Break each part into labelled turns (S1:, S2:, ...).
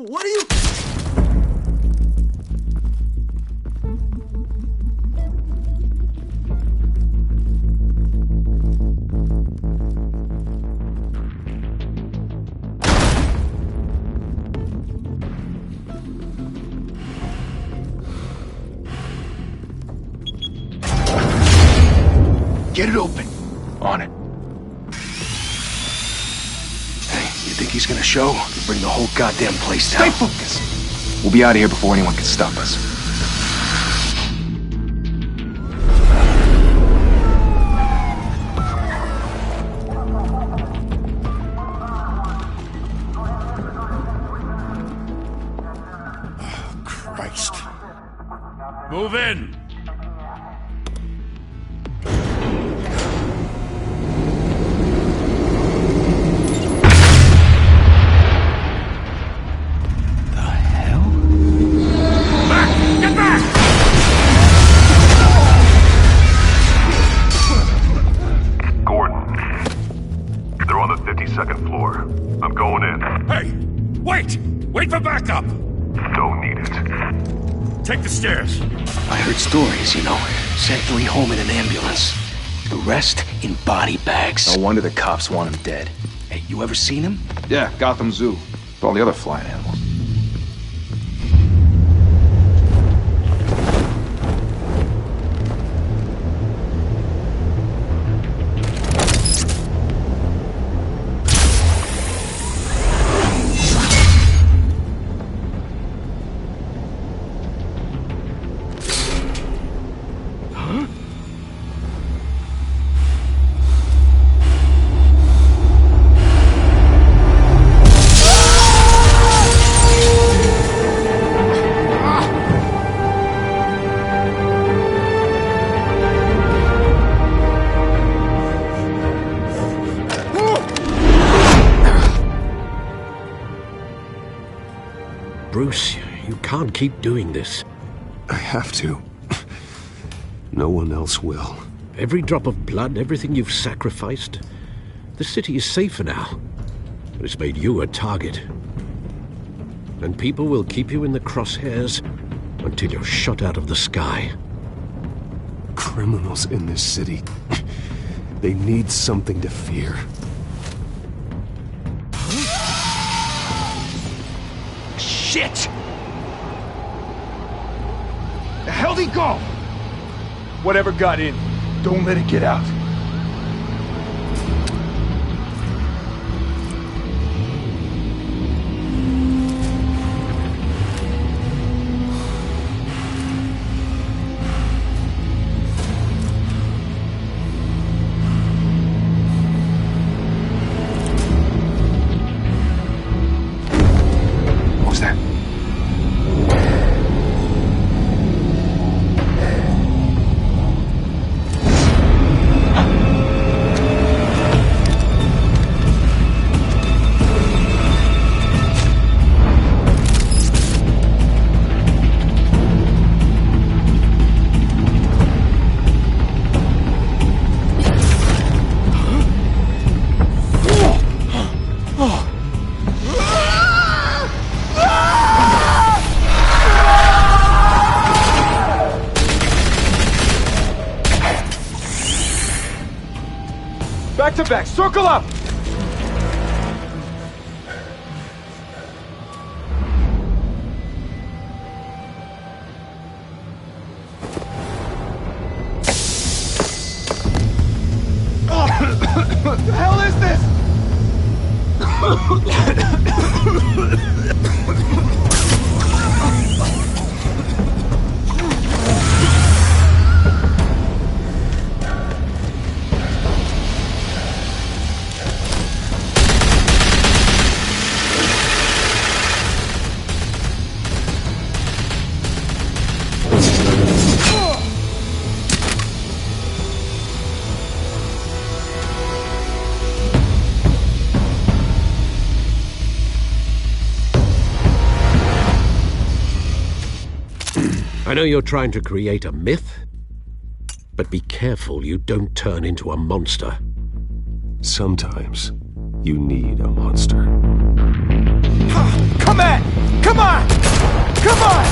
S1: What are you...
S2: Get it open. On it. Hey, you think he's gonna show? He'll bring the whole goddamn place down.
S3: Stay focused. We'll be out of here before anyone can stop us.
S1: Oh, Christ.
S4: Move in!
S5: Second floor. I'm going in.
S4: Hey! Wait! Wait for backup!
S5: Don't need it.
S4: Take the stairs.
S2: I heard stories, you know. Sent 3 home in an ambulance. The rest in body bags.
S3: No wonder the cops want him dead.
S2: Hey, you ever seen him?
S3: Yeah, Gotham Zoo. With all the other flying animals.
S6: Bruce, you can't keep doing this.
S7: I have to. No one else will.
S6: Every drop of blood, everything you've sacrificed. The city is safer now. But it's made you a target. And people will keep you in the crosshairs until you're shot out of the sky.
S7: Criminals in this city. They need something to fear.
S3: Shit! The hell'd he go? Whatever got in, don't let it get out. What was that? Back to back, circle up! What the hell is this?
S6: I know you're trying to create a myth, but be careful you don't turn into a monster.
S7: Sometimes you need a monster.
S3: Come at! Come on! Come on!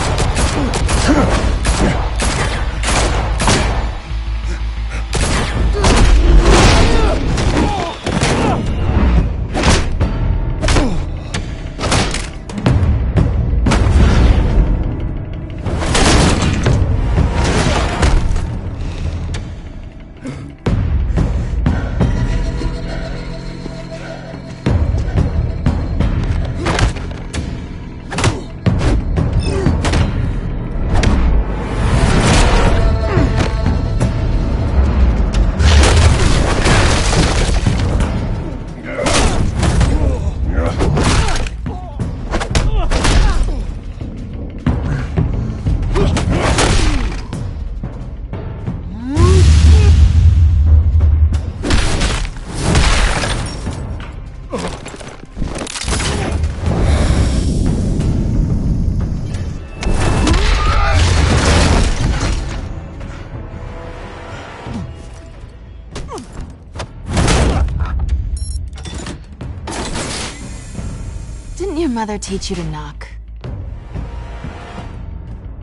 S8: Didn't your mother teach you to knock?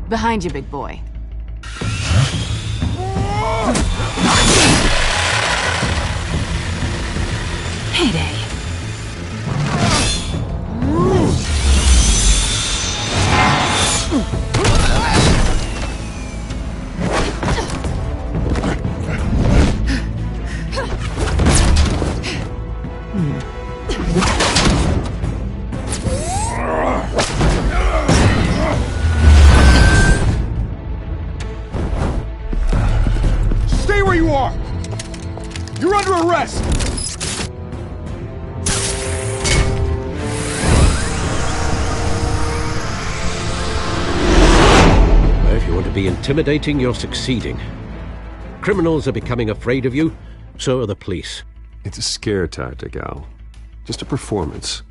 S8: Behind you, big boy. Heyday.
S3: Stay where you are! You're under arrest!
S6: If you want to be intimidating, you're succeeding. Criminals are becoming afraid of you, so are the police.
S7: It's a scare tactic, Al. Just a performance.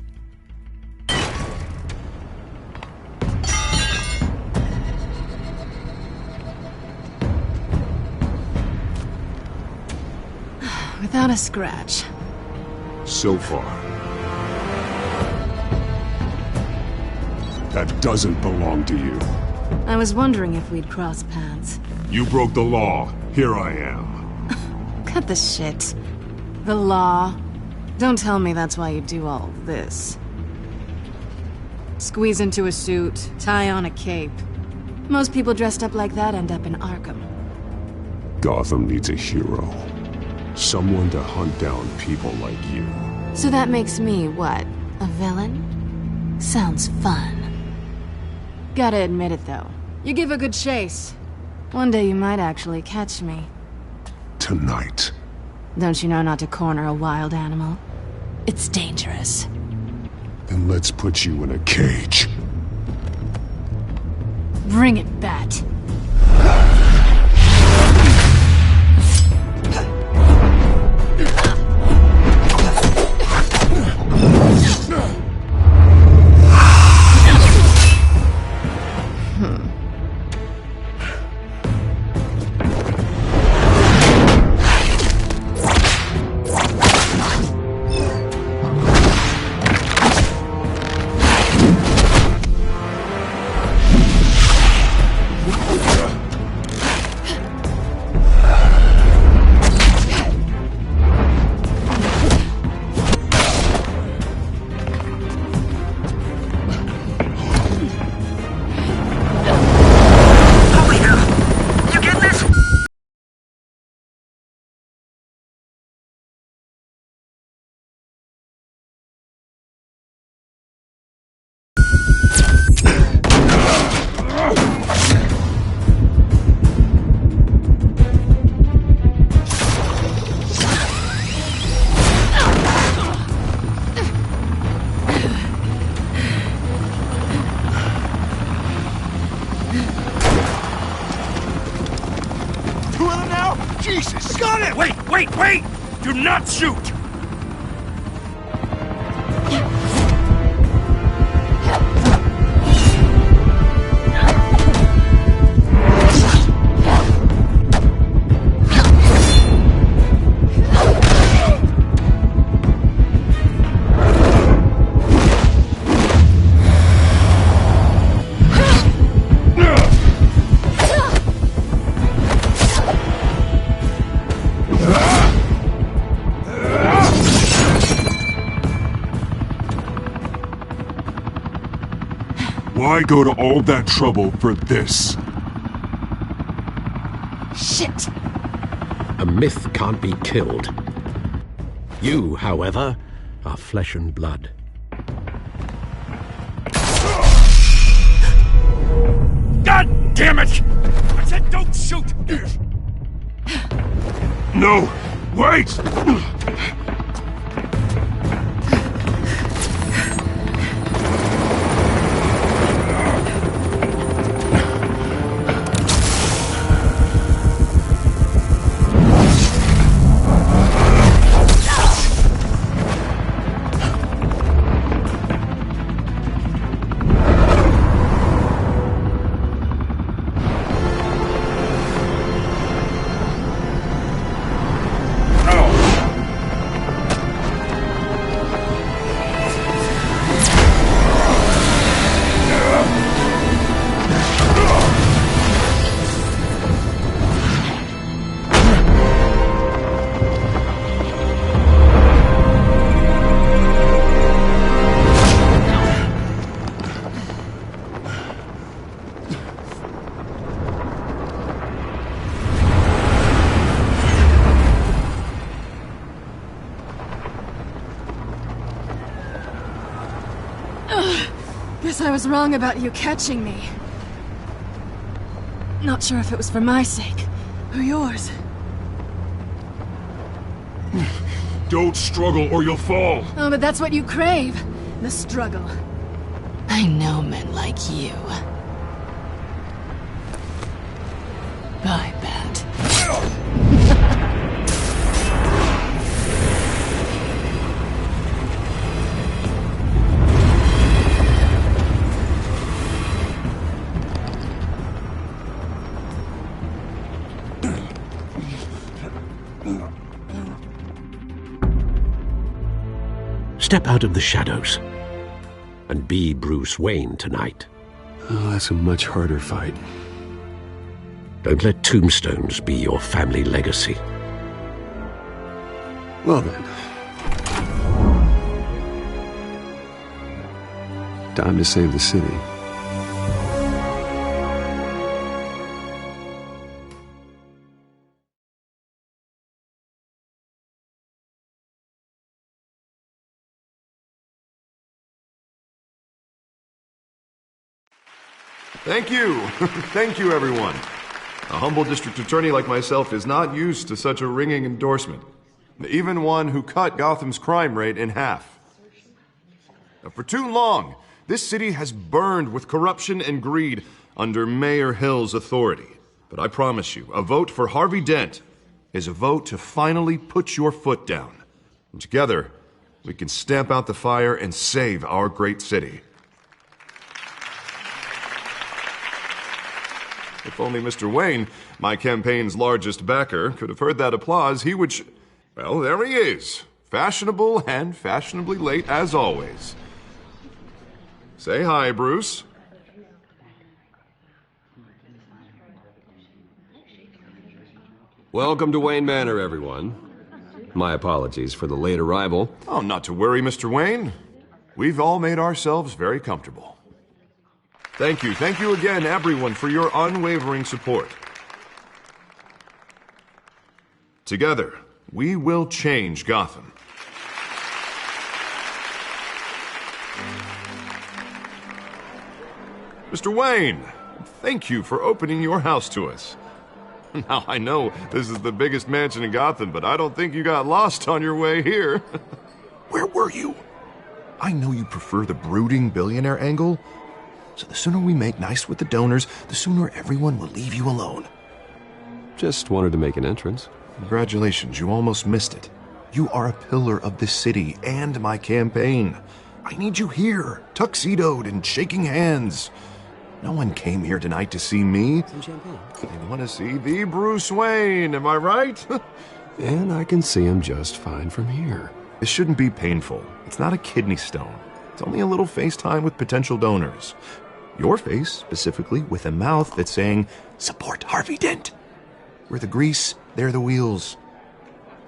S8: Without a scratch.
S1: So far. That doesn't belong to you.
S8: I was wondering if we'd cross paths.
S1: You broke the law. Here I am.
S8: Cut the shit. The law. Don't tell me that's why you do all this. Squeeze into a suit, tie on a cape. Most people dressed up like that end up in Arkham.
S1: Gotham needs a hero. Someone to hunt down people like you.
S8: So that makes me, what, a villain? Sounds fun. Gotta admit it, though. You give a good chase. One day you might actually catch me.
S1: Tonight.
S8: Don't you know not to corner a wild animal? It's dangerous.
S1: Then let's put you in a cage.
S8: Bring it, Bat.
S3: Jesus!
S4: Got it! Wait! Do not shoot!
S1: Why go to all that trouble for this?
S8: Shit!
S6: A myth can't be killed. You, however, are flesh and blood.
S4: God damn it! I said don't shoot!
S1: No! Wait!
S8: Guess I was wrong about you catching me. Not sure if it was for my sake, or yours.
S1: Don't struggle or you'll fall.
S8: Oh, but that's what you crave. The struggle. I know men like you. I bet.
S6: Step out of the shadows and be Bruce Wayne tonight.
S7: Oh, that's a much harder fight.
S6: Don't let tombstones be your family legacy.
S7: Well then. Time to save the city.
S9: Thank you. Thank you, everyone. A humble district attorney like myself is not used to such a ringing endorsement. Even one who cut Gotham's crime rate in half. For too long, this city has burned with corruption and greed under Mayor Hill's authority. But I promise you, a vote for Harvey Dent is a vote to finally put your foot down. And together, we can stamp out the fire and save our great city. If only Mr. Wayne, my campaign's largest backer, could have heard that applause, he would well, there he is. Fashionable and fashionably late as always. Say hi, Bruce.
S7: Welcome to Wayne Manor, everyone. My apologies for the late arrival.
S9: Oh, not to worry, Mr. Wayne. We've all made ourselves very comfortable. Thank you again, everyone, for your unwavering support. Together, we will change Gotham. Mr. Wayne, thank you for opening your house to us. Now, I know this is the biggest mansion in Gotham, but I don't think you got lost on your way here. Where were you? I know you prefer the brooding billionaire angle, so the sooner we make nice with the donors, the sooner everyone will leave you alone.
S7: Just wanted to make an entrance.
S9: Congratulations, you almost missed it. You are a pillar of this city and my campaign. I need you here, tuxedoed and shaking hands. No one came here tonight to see me.
S7: Some champagne.
S9: They want to see the Bruce Wayne, am I right?
S7: And I can see him just fine from here.
S9: This shouldn't be painful. It's not a kidney stone. It's only a little FaceTime with potential donors. Your face, specifically, with a mouth that's saying, support Harvey Dent. We're the grease, they're the wheels.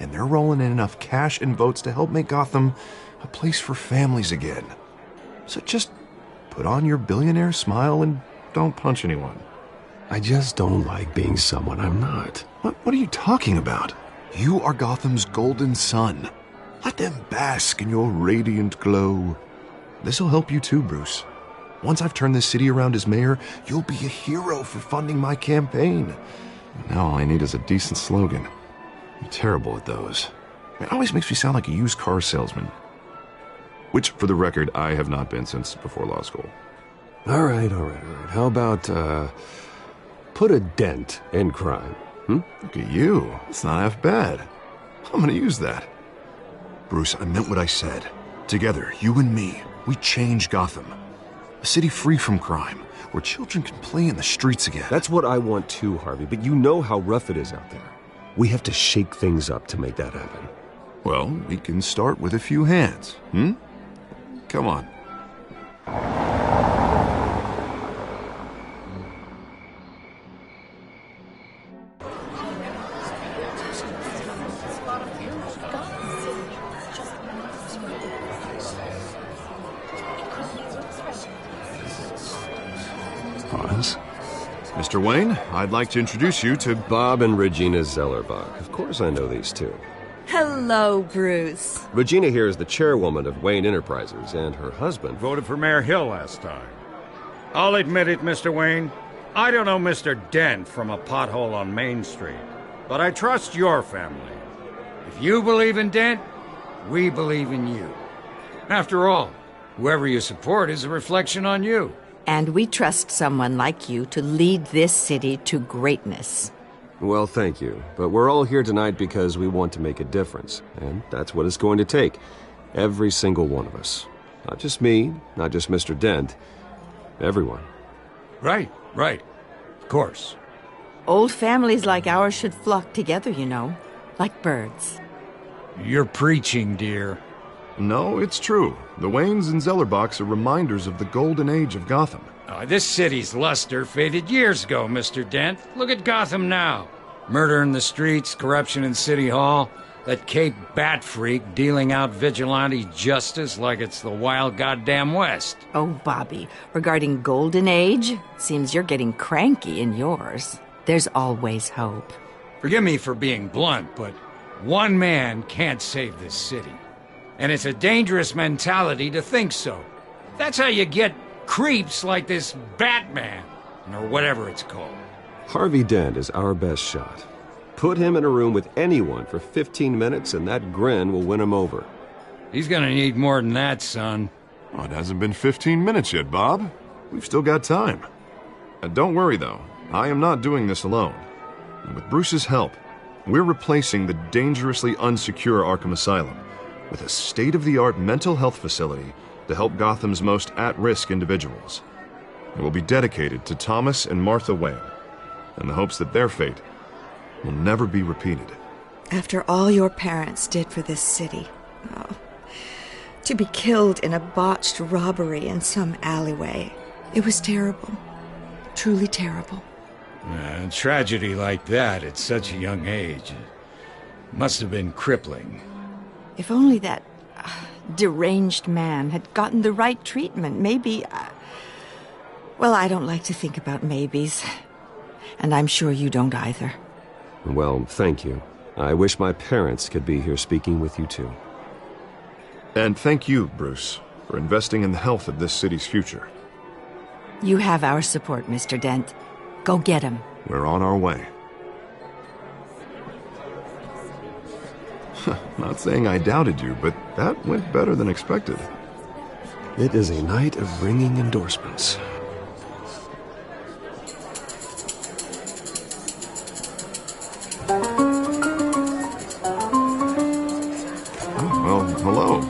S9: And they're rolling in enough cash and votes to help make Gotham a place for families again. So just put on your billionaire smile and don't punch anyone.
S1: I just don't like being someone I'm not.
S9: What are you talking about? You are Gotham's golden sun. Let them bask in your radiant glow. This'll help you too, Bruce. Once I've turned this city around as mayor, you'll be a hero for funding my campaign. Now all I need is a decent slogan. I'm terrible at those. It always makes me sound like a used car salesman. Which, for the record, I have not been since before law school.
S1: All right. How about, put a dent in crime?
S9: Look at you. It's not half bad. I'm gonna use that. Bruce, I meant what I said. Together, you and me, we change Gotham. A city free from crime, where children can play in the streets again.
S1: That's what I want too, Harvey, but you know how rough it is out there. We have to shake things up to make that happen.
S9: Well, we can start with a few hands, Come on.
S1: Pause.
S9: Mr. Wayne, I'd like to introduce you to
S7: Bob and Regina Zellerbach. Of course I know these two.
S10: Hello, Bruce.
S7: Regina here is the chairwoman of Wayne Enterprises, and her husband...
S4: Voted for Mayor Hill last time. I'll admit it, Mr. Wayne. I don't know Mr. Dent from a pothole on Main Street, but I trust your family. If you believe in Dent, we believe in you. After all, whoever you support is a reflection on you.
S10: And we trust someone like you to lead this city to greatness.
S7: Well, thank you. But we're all here tonight because we want to make a difference. And that's what it's going to take. Every single one of us. Not just me, not just Mr. Dent. Everyone.
S4: Right. Of course.
S10: Old families like ours should flock together, you know. Like birds.
S4: You're preaching, dear.
S9: No, it's true. The Waynes and Zellerbachs are reminders of the golden age of Gotham.
S4: This city's luster faded years ago, Mr. Dent. Look at Gotham now. Murder in the streets, corruption in City Hall, that Cape Bat freak dealing out vigilante justice like it's the wild goddamn West.
S10: Oh, Bobby, regarding Golden Age, seems you're getting cranky in yours. There's always hope.
S4: Forgive me for being blunt, but one man can't save this city. And it's a dangerous mentality to think so. That's how you get creeps like this Batman, or whatever it's called.
S7: Harvey Dent is our best shot. Put him in a room with anyone for 15 minutes and that grin will win him over.
S4: He's gonna need more than that, son.
S9: Oh, it hasn't been 15 minutes yet, Bob. We've still got time. Don't worry, though. I am not doing this alone. And with Bruce's help, we're replacing the dangerously unsecure Arkham Asylum with a state-of-the-art mental health facility to help Gotham's most at-risk individuals. It will be dedicated to Thomas and Martha Wayne, in the hopes that their fate will never be repeated.
S11: After all your parents did for this city, to be killed in a botched robbery in some alleyway, it was terrible. Truly terrible.
S4: A tragedy like that at such a young age must have been crippling.
S10: If only that deranged man had gotten the right treatment, maybe... Well, I don't like to think about maybes. And I'm sure you don't either.
S7: Well, thank you. I wish my parents could be here speaking with you too.
S9: And thank you, Bruce, for investing in the health of this city's future.
S10: You have our support, Mr. Dent. Go get him.
S9: We're on our way. Not saying I doubted you, but that went better than expected.
S1: It is a night of ringing endorsements.
S9: Well, hello.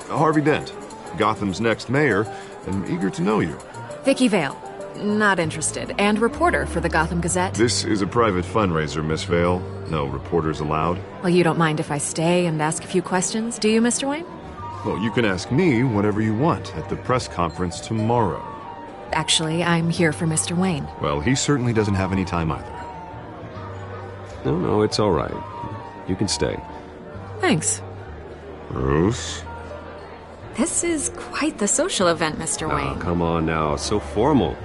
S9: Harvey Dent, Gotham's next mayor, and eager to know you.
S8: Vicky Vale. Not interested. And reporter for the Gotham Gazette.
S9: This is a private fundraiser, Miss Vale. No reporters allowed.
S8: Well, you don't mind if I stay and ask a few questions, do you, Mr. Wayne?
S9: Well, you can ask me whatever you want at the press conference tomorrow.
S8: Actually, I'm here for Mr. Wayne.
S9: Well, he certainly doesn't have any time either.
S7: No, it's all right. You can stay.
S8: Thanks.
S9: Bruce?
S12: This is quite the social event, Mr.
S7: Oh,
S12: Wayne.
S7: come on now. So formal.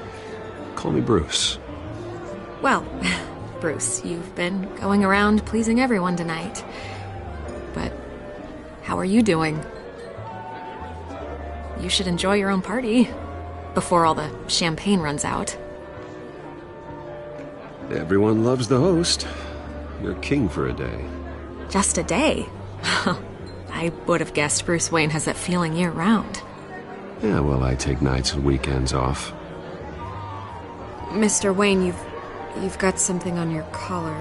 S7: Call me Bruce.
S12: Well, Bruce, you've been going around pleasing everyone tonight. But how are you doing? You should enjoy your own party before all the champagne runs out.
S7: Everyone loves the host. You're king for a day.
S12: Just a day? I would have guessed Bruce Wayne has that feeling year-round.
S7: Yeah, well, I take nights and weekends off.
S12: Mr. Wayne, you've got something on your collar.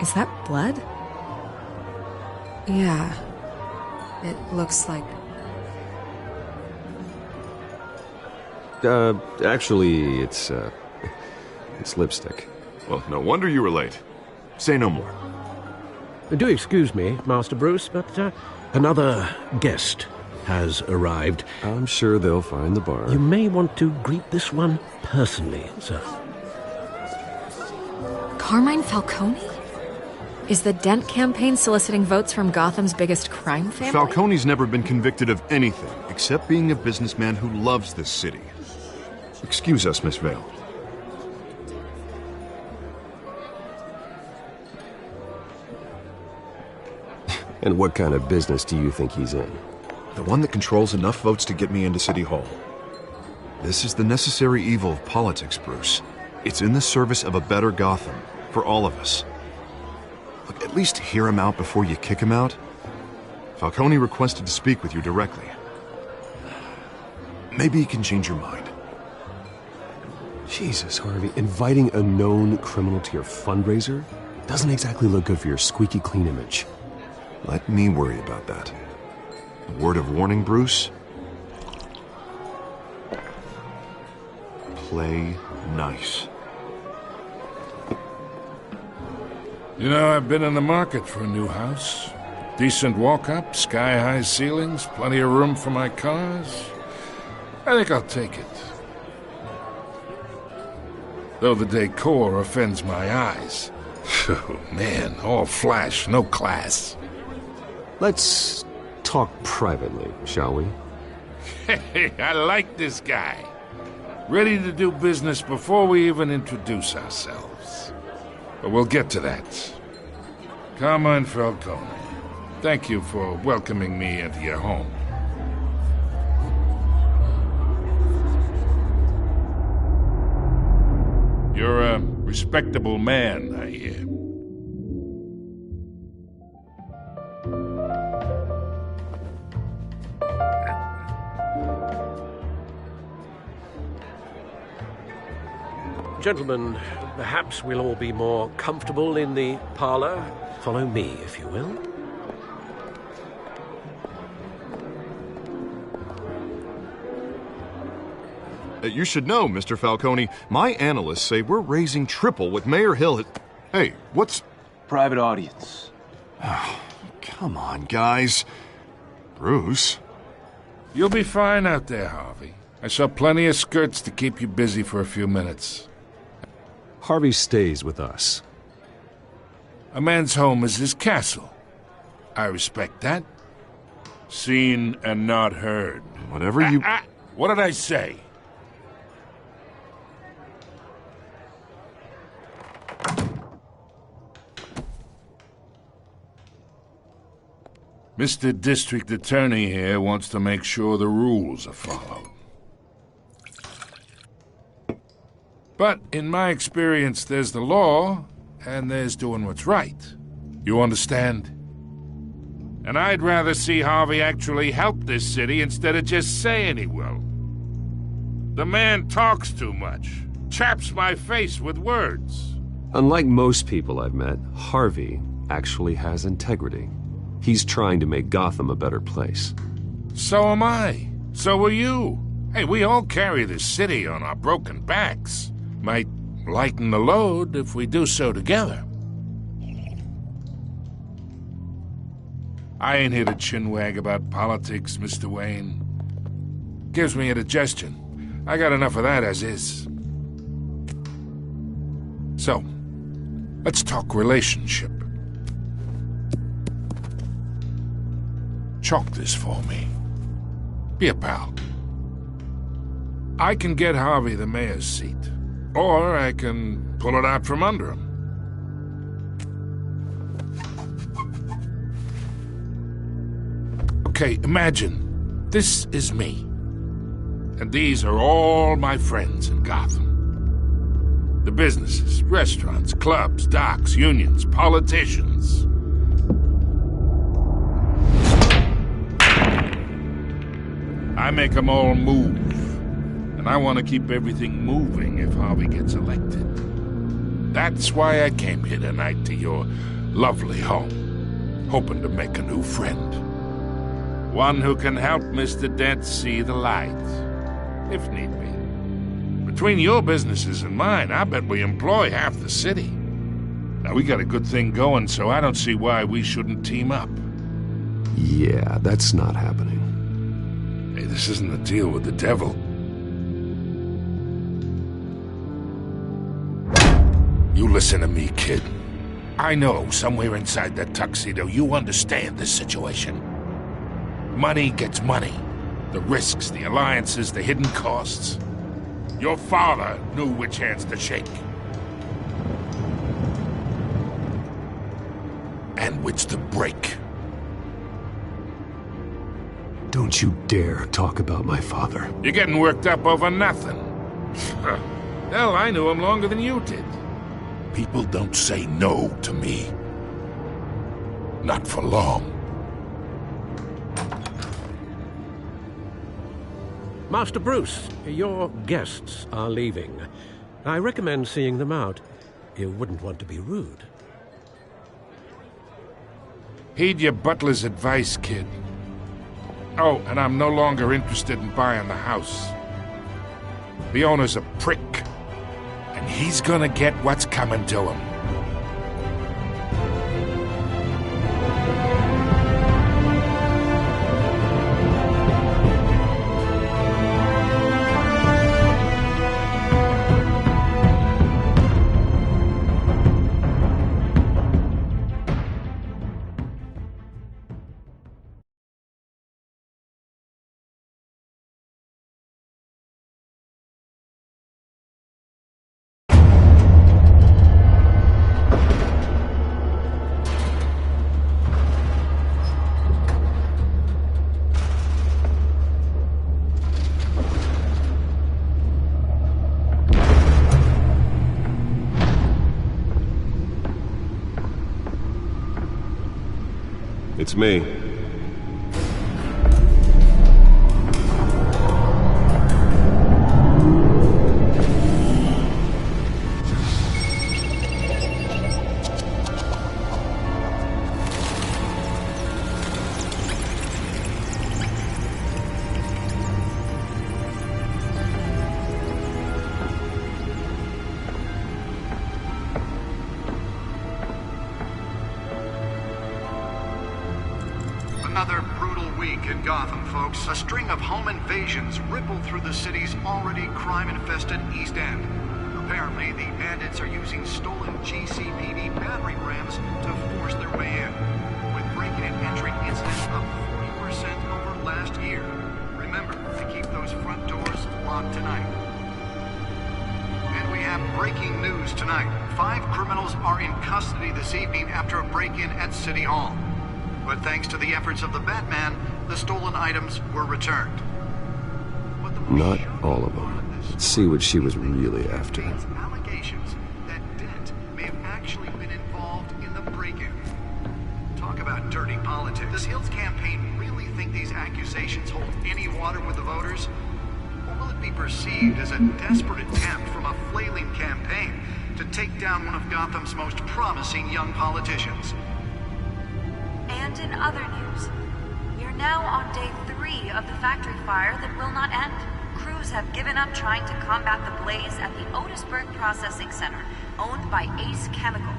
S12: Is that blood? Yeah. It looks like...
S7: Actually, it's lipstick.
S9: Well, no wonder you were late. Say no more.
S6: Do excuse me, Master Bruce, but another guest has arrived.
S7: I'm sure they'll find the bar.
S6: You may want to greet this one personally, sir.
S12: Carmine Falcone? Is the Dent campaign soliciting votes from Gotham's biggest crime family?
S9: Falcone's never been convicted of anything except being a businessman who loves this city. Excuse us, Miss Vale.
S7: And what kind of business do you think he's in?
S9: The one that controls enough votes to get me into City Hall. This is the necessary evil of politics, Bruce. It's in the service of a better Gotham, for all of us. Look, at least hear him out before you kick him out. Falcone requested to speak with you directly. Maybe he can change your mind.
S7: Jesus, Harvey, inviting a known criminal to your fundraiser doesn't exactly look good for your squeaky clean image.
S9: Let me worry about that. A word of warning, Bruce. Play nice.
S13: You know, I've been in the market for a new house. Decent walk-up, sky-high ceilings, plenty of room for my cars. I think I'll take it. Though the decor offends my eyes. Oh, man, all flash, no class.
S7: Let's talk privately, shall we?
S13: Hey, I like this guy. Ready to do business before we even introduce ourselves. But we'll get to that. Carmine Falcone, thank you for welcoming me into your home. You're a respectable man, I hear.
S6: Gentlemen, perhaps we'll all be more comfortable in the parlor. Follow me, if you will.
S9: You should know, Mr. Falcone, my analysts say we're raising triple what Mayor Hill had... Hey, what's...
S2: Private audience.
S9: Oh, come on, guys. Bruce?
S13: You'll be fine out there, Harvey. I saw plenty of skirts to keep you busy for a few minutes.
S7: Harvey stays with us.
S13: A man's home is his castle. I respect that. Seen and not heard.
S9: Whatever you...
S13: What did I say? Mr. District Attorney here wants to make sure the rules are followed. But in my experience, there's the law, and there's doing what's right. You understand? And I'd rather see Harvey actually help this city instead of just saying he will. The man talks too much, chaps my face with words.
S7: Unlike most people I've met, Harvey actually has integrity. He's trying to make Gotham a better place.
S13: So am I. So are you. Hey, we all carry this city on our broken backs. Might lighten the load if we do so together. I ain't here to chinwag about politics, Mr. Wayne. Gives me indigestion. I got enough of that as is. So, let's talk relationship. chalk this for me. Be a pal. I can get Harvey the mayor's seat, or I can pull it out from under him. Okay, imagine this is me, and these are all my friends in Gotham. The businesses, restaurants, clubs, docks, unions, politicians. I make them all move. And I want to keep everything moving if Harvey gets elected. That's why I came here tonight to your lovely home, hoping to make a new friend. One who can help Mr. Dent see the light, if need be. Between your businesses and mine, I bet we employ half the city. Now, we got a good thing going, so I don't see why we shouldn't team up.
S7: Yeah, that's not happening.
S13: Hey, this isn't a deal with the devil. You listen to me, kid. I know somewhere inside that tuxedo you understand this situation. Money gets money. The risks, the alliances, the hidden costs. Your father knew which hands to shake. And which to break.
S7: Don't you dare talk about my father.
S13: You're getting worked up over nothing. Hell, I knew him longer than you did. People don't say no to me. Not for long.
S6: Master Bruce, your guests are leaving. I recommend seeing them out. You wouldn't want to be rude.
S13: Heed your butler's advice, kid. Oh, and I'm no longer interested in buying the house. The owner's a prick, and he's gonna get what's coming to him.
S7: It's me.
S14: Another brutal week in Gotham, folks. A string of home invasions rippled through the city's already crime-infested East End. Apparently, the bandits are using stolen GCPD battering rams to force their way in, with breaking and entering incidents up 40% over last year. Remember to keep those front doors locked tonight. And we have breaking news tonight. 5 criminals are in custody this evening after a break-in at City Hall. But thanks to the efforts of the Batman, the stolen items were returned.
S7: Not all of them. Let's see what she was really after.
S14: Allegations that Dent may have actually been involved in the break-in. Talk about dirty politics. Does Hill's campaign really think these accusations hold any water with the voters? Or will it be perceived as a desperate attempt from a flailing campaign to take down one of Gotham's most promising young politicians?
S15: And in other news, we're now on day 3 of the factory fire that will not end. Crews have given up trying to combat the blaze at the Otisburg Processing Center, owned by Ace Chemical.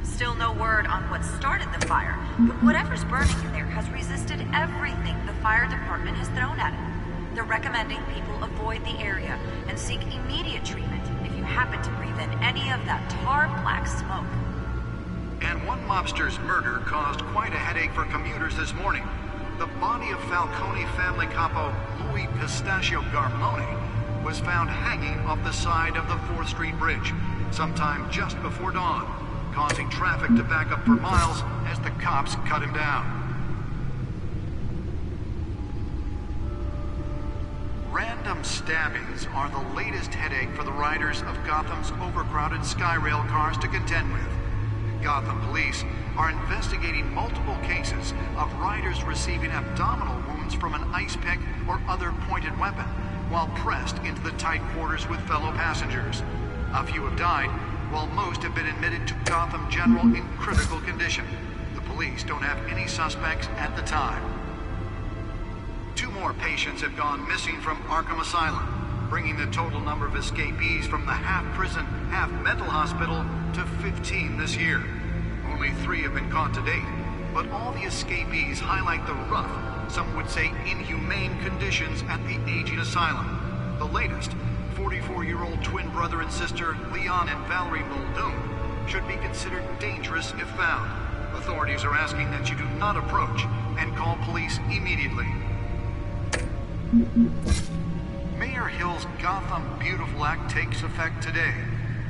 S15: Still no word on what started the fire, but whatever's burning in there has resisted everything the fire department has thrown at it. They're recommending people avoid the area and seek immediate treatment if you happen to breathe in any of that tar black smoke.
S14: And one mobster's murder caused quite a headache for commuters this morning. The body of Falcone family capo Louis Pistachio Garmone was found hanging off the side of the 4th Street Bridge sometime just before dawn, causing traffic to back up for miles as the cops cut him down. Random stabbings are the latest headache for the riders of Gotham's overcrowded Skyrail cars to contend with. Gotham police are investigating multiple cases of riders receiving abdominal wounds from an ice pick or other pointed weapon while pressed into the tight quarters with fellow passengers. A few have died, while most have been admitted to Gotham General in critical condition. The police don't have any suspects at the time. 2 more patients have gone missing from Arkham Asylum, bringing the total number of escapees from the half-prison, half-mental hospital to 15 this year. Only 3 have been caught to date, but all the escapees highlight the rough, some would say inhumane conditions at the aging asylum. The latest, 44-year-old twin brother and sister Leon and Valerie Muldoon, should be considered dangerous if found. Authorities are asking that you do not approach and call police immediately. Mayor Hill's Gotham Beautiful Act takes effect today,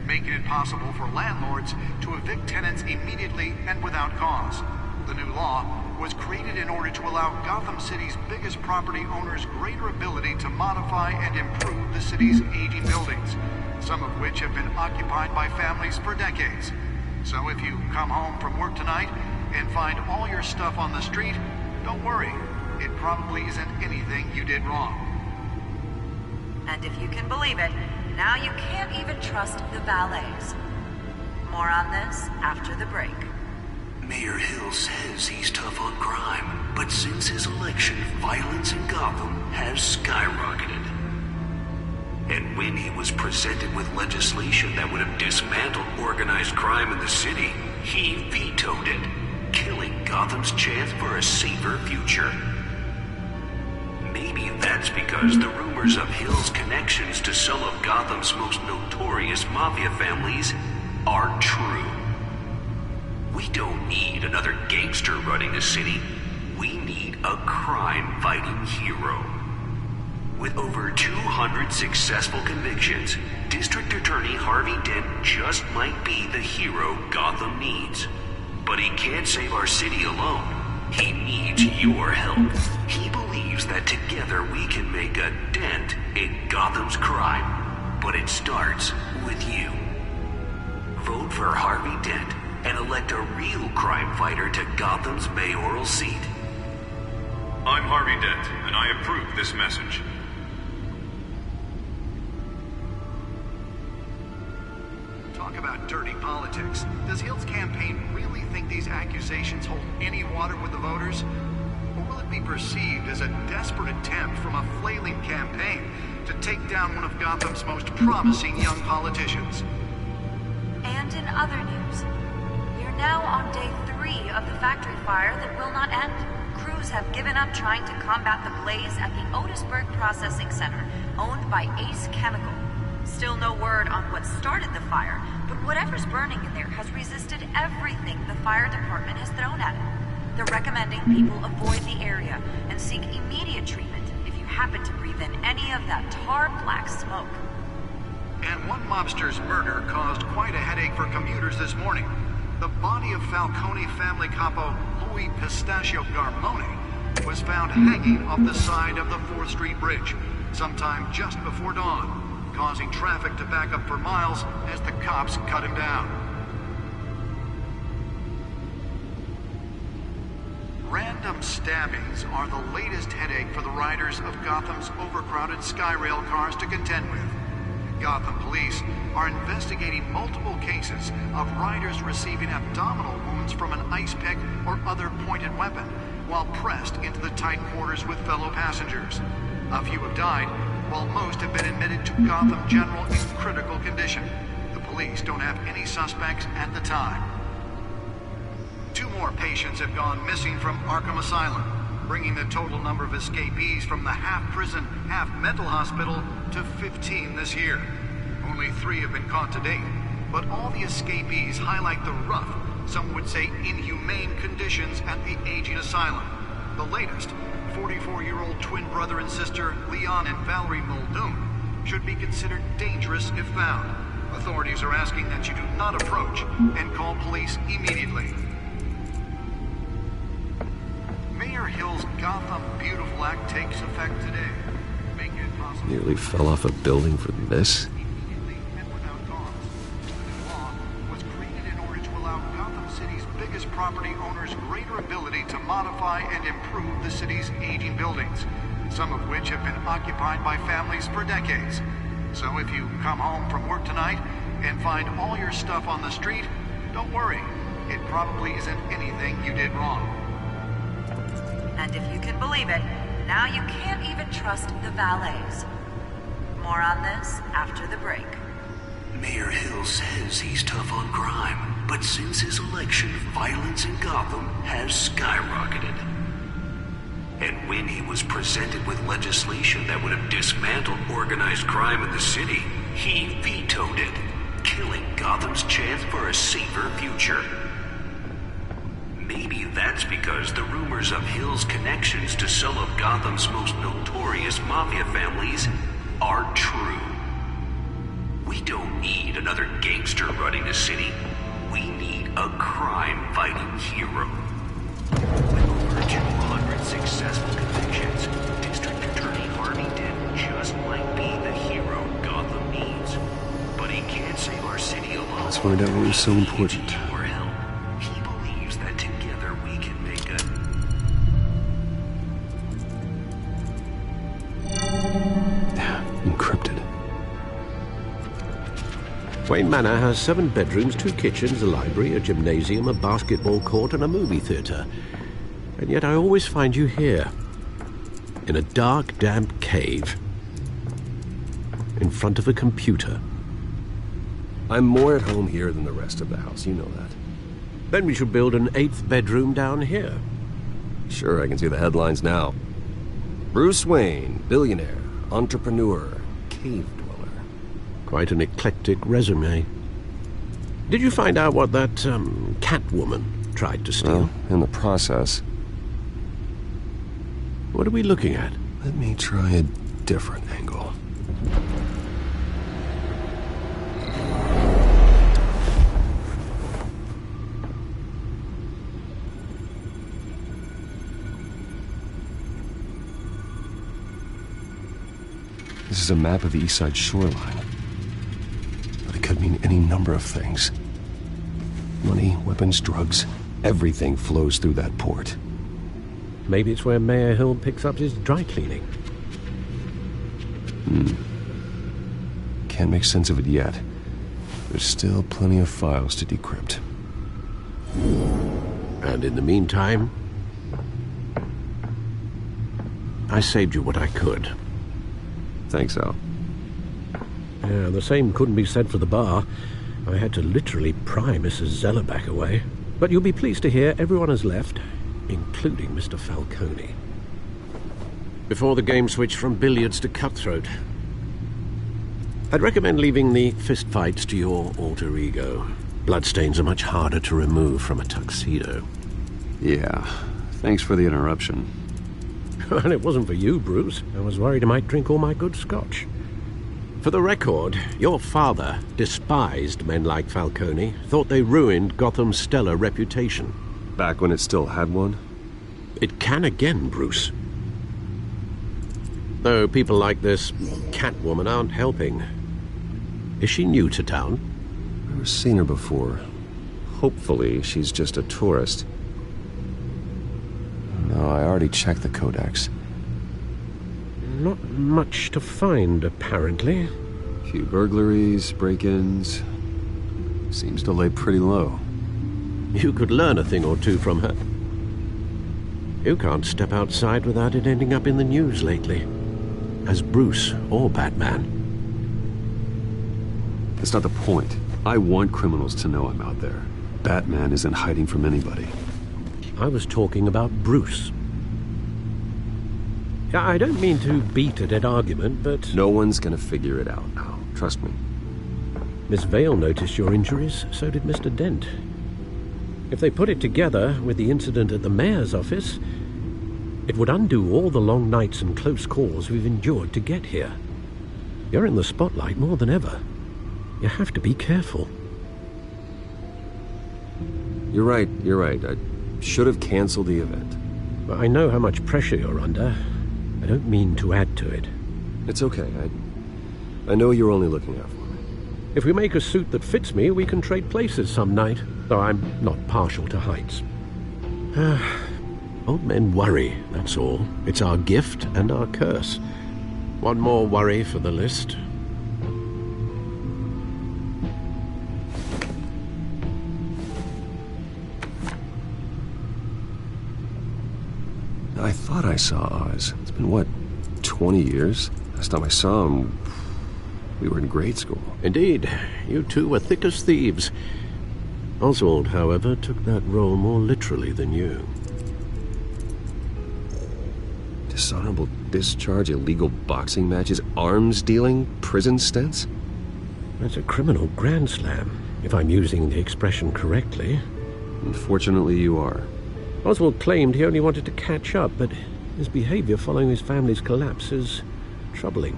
S14: making it possible for landlords to evict tenants immediately and without cause. The new law was created in order to allow Gotham City's biggest property owners greater ability to modify and improve the city's aging buildings, some of which have been occupied by families for decades. So if you come home from work tonight and find all your stuff on the street, don't worry. It probably isn't anything you did wrong.
S15: And if you can believe it, now you can't even trust the valets. More on this after the break.
S2: Mayor Hill says he's tough on crime, but since his election, violence in Gotham has skyrocketed. And when he was presented with legislation that would have dismantled organized crime in the city, he vetoed it, killing Gotham's chance for a safer future. Maybe that's because the rumors of Hill's connections to some of Gotham's most notorious mafia families are true. We don't need another gangster running the city. We need a crime-fighting hero. With over 200 successful convictions, District Attorney Harvey Dent just might be the hero Gotham needs. But he can't save our city alone. He needs your help. He believes that together we can make a dent in Gotham's crime. But it starts with you. Vote for Harvey Dent and elect a real crime fighter to Gotham's mayoral seat.
S16: I'm Harvey Dent, and I approve this message.
S14: Talk about dirty politics. Does Hill's campaign really think these accusations hold any water with the voters? Or will it be perceived as a desperate attempt from a flailing campaign to take down one of Gotham's most promising young politicians?
S15: And in other news, we're now on day 3 of the factory fire that will not end. Crews have given up trying to combat the blaze at the Otisburg Processing Center, owned by Ace Chemical. Still no word on what started the fire, but whatever's burning in there has resisted everything the fire department has thrown at it. They're recommending people avoid the area and seek immediate treatment if you happen to breathe in any of that tar-black smoke.
S14: And one mobster's murder caused quite a headache for commuters this morning. The body of Falcone family capo Louis Pistachio Garmone was found hanging off the side of the 4th Street Bridge sometime just before dawn, causing traffic to back up for miles as the cops cut him down. Random stabbings are the latest headache for the riders of Gotham's overcrowded Skyrail cars to contend with. Gotham police are investigating multiple cases of riders receiving abdominal wounds from an ice pick or other pointed weapon while pressed into the tight quarters with fellow passengers. A few have died, while most have been admitted to Gotham General in critical condition. The police don't have any suspects at the time. 2 more patients have gone missing from Arkham Asylum, bringing the total number of escapees from the half-prison, half-mental hospital to 15 this year. Only 3 have been caught to date, but all the escapees highlight the rough, some would say inhumane conditions at the aging asylum. The latest, 44-year-old twin brother and sister Leon and Valerie Muldoon should be considered dangerous if found. Authorities are asking that you do not approach and call police immediately. Mayor Hill's Gotham Beautiful Act takes effect today. Make it possible.
S7: Nearly fell off a building for this.
S14: Biggest property owners greater ability to modify and improve the city's aging buildings, some of which have been occupied by families for decades. So if you come home from work tonight and find all your stuff on the street, don't worry. It probably isn't anything you did wrong.
S15: And if you can believe it, now you can't even trust the valets. More on this after the break.
S2: Mayor Hill says he's tough on crime, but since his election, violence in Gotham has skyrocketed. And when he was presented with legislation that would have dismantled organized crime in the city, he vetoed it, killing Gotham's chance for a safer future. Maybe that's because the rumors of Hill's connections to some of Gotham's most notorious mafia families are true. We don't need another gangster running the city. We need a crime-fighting hero. With over 200 successful convictions, District Attorney Harvey Dent just might be the hero Gotham needs. But he can't save our city alone.
S7: Let's find out what was so important.
S2: Or help. He believes that together we can make a...
S7: Encrypted.
S6: Wayne Manor has 7 bedrooms, 2 kitchens, a library, a gymnasium, a basketball court, and a movie theatre. And yet I always find you here, in a dark, damp cave, in front of a computer.
S7: I'm more at home here than the rest of the house, you know that.
S6: Then we should build an 8th bedroom down here.
S7: Sure, I can see the headlines now. Bruce Wayne, billionaire, entrepreneur, cave dweller.
S6: Quite an eclectic resume. Did you find out what that, Catwoman tried to steal?
S7: Well, in the process.
S6: What are we looking at?
S7: Let me try a different angle. This is a map of the East Side shoreline. But it could mean any number of things. Money, weapons, drugs, everything flows through that port.
S6: Maybe it's where Mayor Hill picks up his dry cleaning.
S7: Can't make sense of it yet. There's still plenty of files to decrypt.
S6: And in the meantime, I saved you what I could.
S7: Thanks, Al.
S6: Yeah, the same couldn't be said for the bar. I had to literally pry Mrs. Zellerback away. But you'll be pleased to hear everyone has left, including Mr. Falcone. Before the game switched from billiards to cutthroat. I'd recommend leaving the fistfights to your alter ego. Bloodstains are much harder to remove from a tuxedo.
S7: Yeah, thanks for the interruption.
S6: And it wasn't for you, Bruce. I was worried I might drink all my good scotch. For the record, your father despised men like Falcone, thought they ruined Gotham's stellar reputation.
S7: Back when it still had one?
S6: It can again, Bruce. Though people like this Catwoman aren't helping. Is she new to town?
S7: I've never seen her before. Hopefully she's just a tourist. No, I already checked the codex.
S6: Not much to find, apparently.
S7: A few burglaries, break-ins. Seems to lay pretty low.
S6: You could learn a thing or two from her. You can't step outside without it ending up in the news lately. As Bruce or Batman.
S7: That's not the point. I want criminals to know I'm out there. Batman isn't hiding from anybody.
S6: I was talking about Bruce. I don't mean to beat a dead argument, but...
S7: No one's gonna figure it out now. Trust me.
S6: Miss Vale noticed your injuries, so did Mr. Dent. If they put it together with the incident at the mayor's office, It would undo all the long nights and close calls we've endured to get here. You're in the spotlight more than ever. You have to be careful.
S7: You're right. I should have canceled the event.
S6: But I know how much pressure you're under. I don't mean to add to it.
S7: It's okay. I know you're only looking out for me.
S6: If we make a suit that fits me, we can trade places some night, though I'm not partial to heights. Old men worry, that's all. It's our gift and our curse. One more worry for the list.
S7: I thought I saw Oz. It's been, what, 20 years? Last time I saw him, we were in grade school.
S6: Indeed. You two were thick as thieves. Oswald, however, took that role more literally than you.
S7: Dishonorable discharge, illegal boxing matches, arms dealing, prison stints?
S6: That's a criminal grand slam, if I'm using the expression correctly.
S7: Unfortunately, you are.
S6: Oswald claimed he only wanted to catch up, but his behavior following his family's collapse is troubling.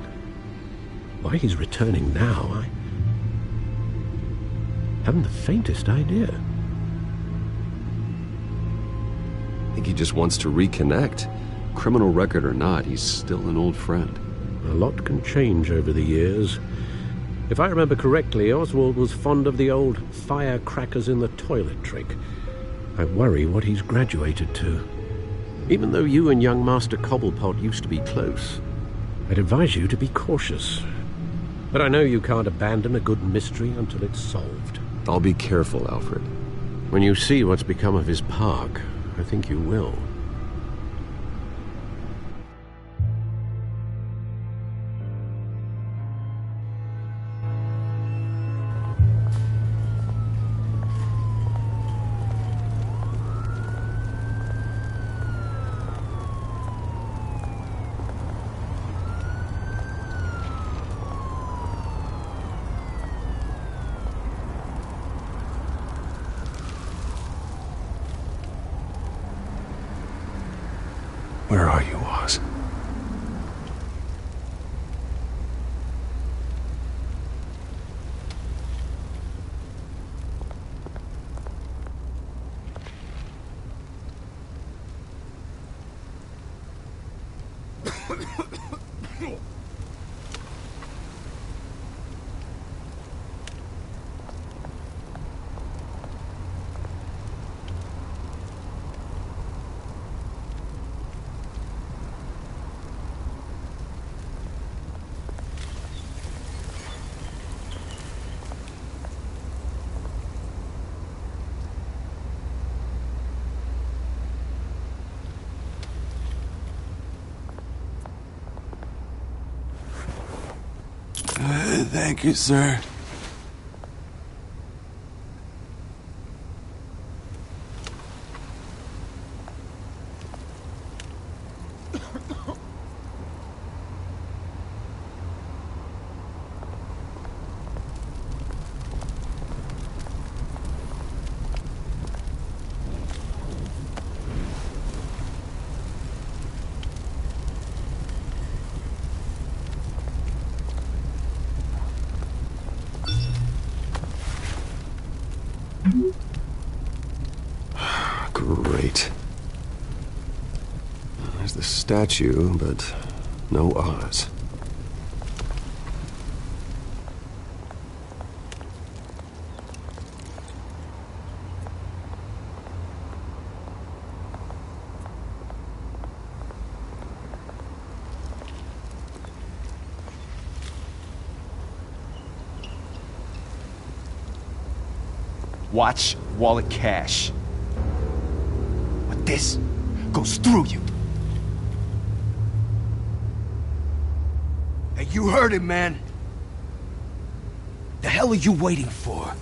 S6: Why he's returning now, I haven't the faintest idea.
S7: I think he just wants to reconnect. Criminal record or not, he's still an old friend.
S6: A lot can change over the years. If I remember correctly, Oswald was fond of the old firecrackers in the toilet trick. I worry what he's graduated to. Even though you and young Master Cobblepot used to be close, I'd advise you to be cautious. But I know you can't abandon a good mystery until it's solved.
S7: I'll be careful, Alfred.
S6: When you see what's become of his park, I think you will.
S1: Where are you, Oz?
S17: Thank you, sir.
S7: Great. There's the statue, but no Oz.
S3: Watch wallet cash. But this goes through you. Hey, you heard it, man. The hell are you waiting for?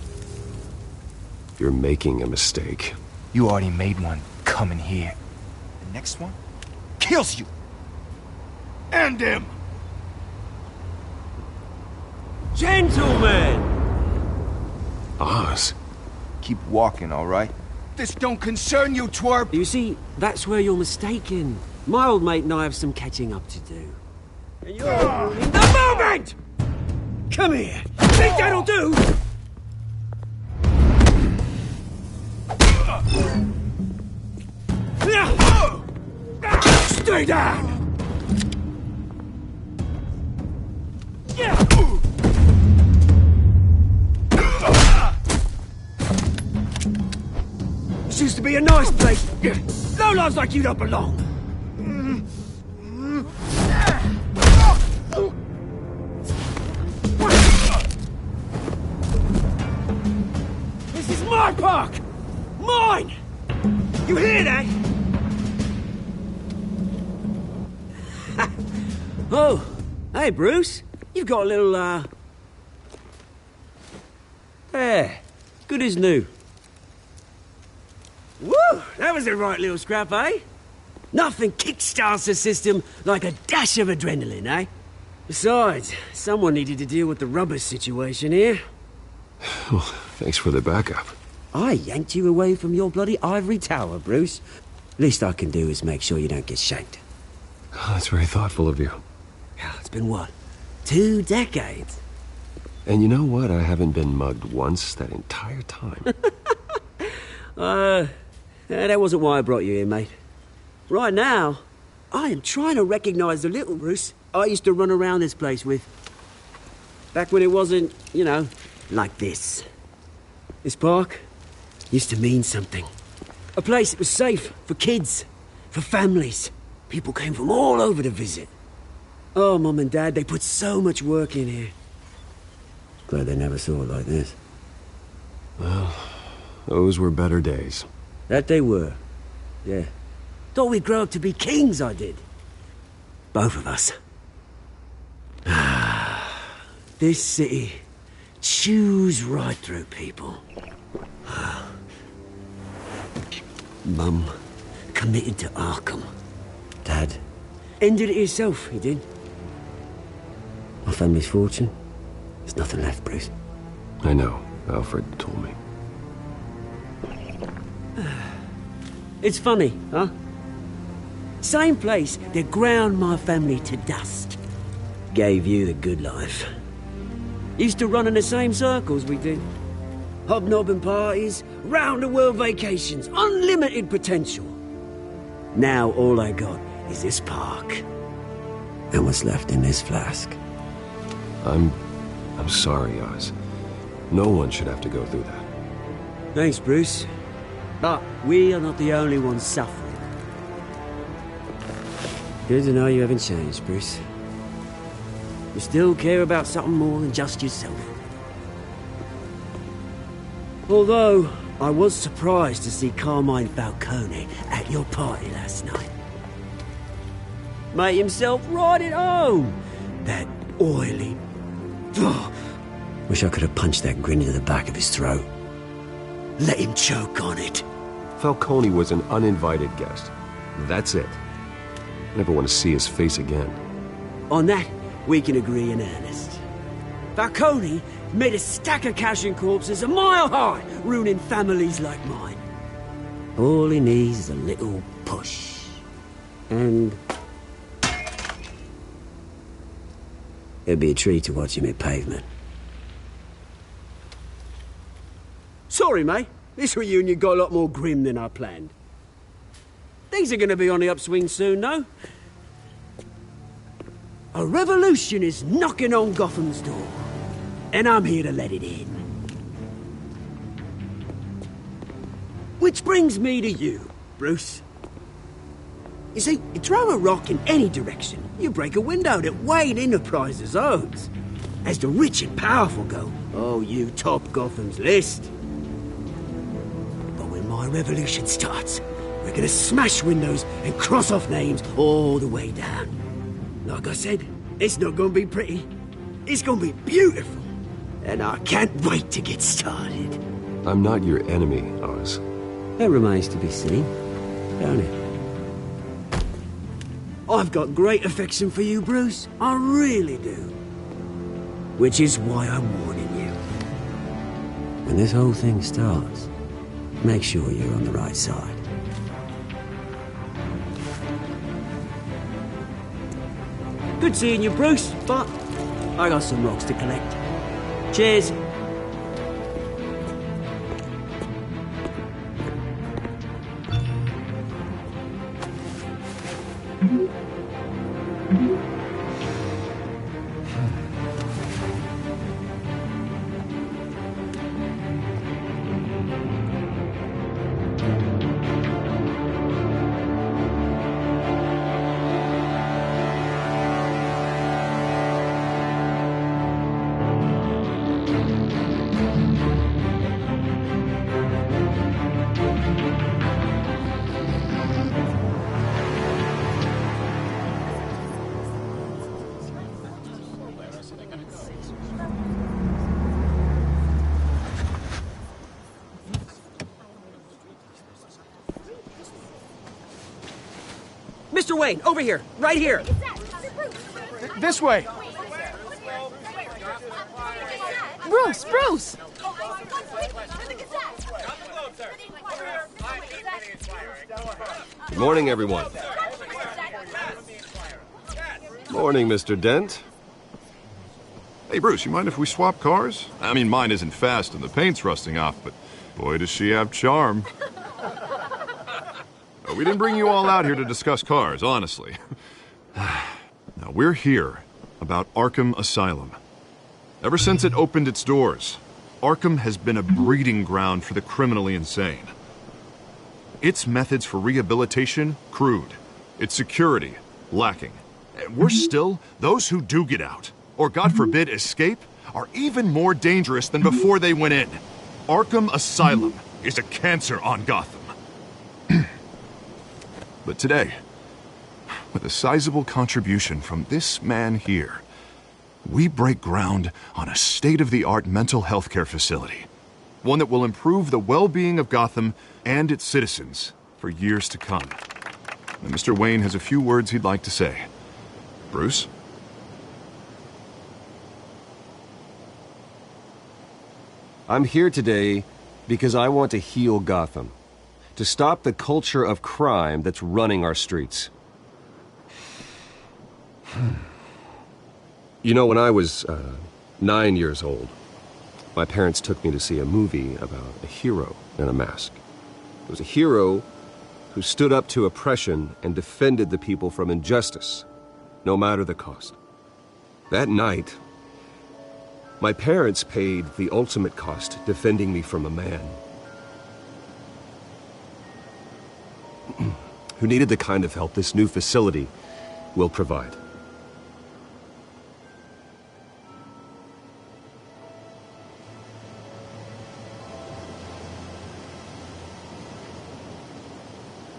S7: You're making a mistake.
S3: You already made one coming here. The next one kills you. And him.
S17: Gentlemen!
S7: Oz.
S3: Keep walking, all right? This don't concern you, twerp!
S17: You see, that's where you're mistaken.
S18: My old mate and I have some catching up to do. And you're ruining the moment! Come here! Think that'll do? Stay down! This used to be a nice place. Lowlifes like you don't belong. This is my park! Mine! You hear that? Oh, hey, Bruce. You've got a little, There. Good as new. Woo! That was a right little scrap, eh? Nothing kickstarts the system like a dash of adrenaline, eh? Besides, someone needed to deal with the rubber situation here.
S7: Well, thanks for the backup.
S18: I yanked you away from your bloody ivory tower, Bruce. Least I can do is make sure you don't get shanked.
S7: Oh, that's very thoughtful of you.
S18: It's been what? 2 decades?
S7: And you know what? I haven't been mugged once that entire time.
S18: That wasn't why I brought you here, mate. Right now, I am trying to recognize the little Bruce I used to run around this place with. Back when it wasn't, you know, like this. This park used to mean something. A place that was safe for kids, for families. People came from all over to visit. Oh, Mum and Dad, they put so much work in here. Glad they never saw it like this.
S7: Well, those were better days.
S18: That they were. Yeah. Thought we'd grow up to be kings, I did. Both of us. This city chews right through people. Mum committed to Arkham. Dad ended it himself, he did. My family's fortune. There's nothing left, Bruce.
S7: I know. Alfred told me.
S18: It's funny, huh? Same place that ground my family to dust. Gave you the good life. Used to run in the same circles we did. Hobnobbing parties, round-the-world vacations, unlimited potential. Now all I got is this park. And what's left in this flask.
S7: I'm sorry, Oz. No one should have to go through that.
S18: Thanks, Bruce. But we are not the only ones suffering. Good to know you haven't changed, Bruce. You still care about something more than just yourself. Although, I was surprised to see Carmine Falcone at your party last night. Made himself right at home. That oily... Oh, wish I could have punched that grin into the back of his throat. Let him choke on it.
S7: Falcone was an uninvited guest. That's it. Never want to see his face again.
S18: On that, we can agree in earnest. Falcone made a stack of cash and corpses a mile high, ruining families like mine. All he needs is a little push. And... it'd be a treat to watch him hit pavement. Sorry, mate. This reunion got a lot more grim than I planned. Things are gonna be on the upswing soon, though. A revolution is knocking on Gotham's door. And I'm here to let it in. Which brings me to you, Bruce. You see, you throw a rock in any direction, you break a window that Wayne Enterprises owns. As the rich and powerful go, oh, you top Gotham's list. But when my revolution starts, we're gonna smash windows and cross off names all the way down. Like I said, it's not gonna be pretty. It's gonna be beautiful. And I can't wait to get started.
S7: I'm not your enemy, Oz.
S18: That remains to be seen, don't it? I've got great affection for you, Bruce. I really do. Which is why I'm warning you. When this whole thing starts, make sure you're on the right side. Good seeing you, Bruce, but I got some rocks to collect. Cheers. Mr. Wayne, over here, right here.
S3: This way.
S19: Bruce!
S7: Good morning, everyone. Morning, Mr. Dent.
S9: Hey, Bruce, you mind if we swap cars? I mean, mine isn't fast and the paint's rusting off, but boy, does she have charm. We didn't bring you all out here to discuss cars, honestly. Now, we're here about Arkham Asylum. Ever since it opened its doors, Arkham has been a breeding ground for the criminally insane. Its methods for rehabilitation, crude. Its security, lacking. And worse still, those who do get out, or God forbid escape, are even more dangerous than before they went in. Arkham Asylum is a cancer on Gotham. But today, with a sizable contribution from this man here, we break ground on a state-of-the-art mental health care facility. One that will improve the well-being of Gotham and its citizens for years to come. And Mr. Wayne has a few words he'd like to say. Bruce?
S7: I'm here today because I want to heal Gotham. To stop the culture of crime that's running our streets. You know, when I was 9 years old, my parents took me to see a movie about a hero in a mask. It was a hero who stood up to oppression and defended the people from injustice, no matter the cost. That night, my parents paid the ultimate cost defending me from a man who needed the kind of help this new facility will provide.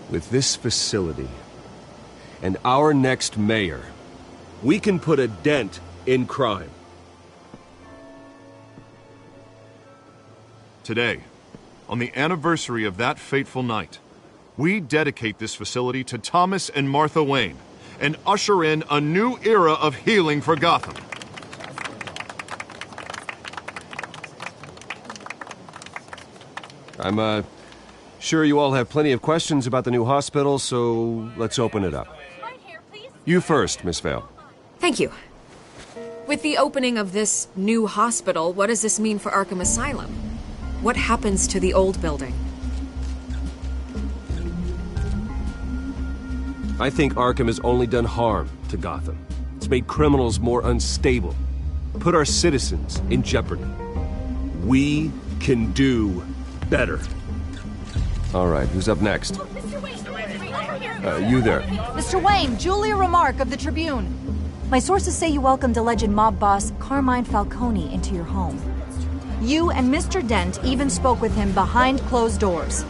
S7: With this facility and our next mayor, we can put a dent in crime.
S9: Today, on the anniversary of that fateful night, we dedicate this facility to Thomas and Martha Wayne and usher in a new era of healing for Gotham.
S7: I'm sure you all have plenty of questions about the new hospital, so let's open it up. You first, Miss Vale.
S12: Thank you. With the opening of this new hospital, what does this mean for Arkham Asylum? What happens to the old building?
S7: I think Arkham has only done harm to Gotham. It's made criminals more unstable, put our citizens in jeopardy. We can do better. All right, who's up next? You there.
S20: Mr. Wayne, Julia Remark of the Tribune. My sources say you welcomed alleged mob boss Carmine Falcone into your home. You and Mr. Dent even spoke with him behind closed doors.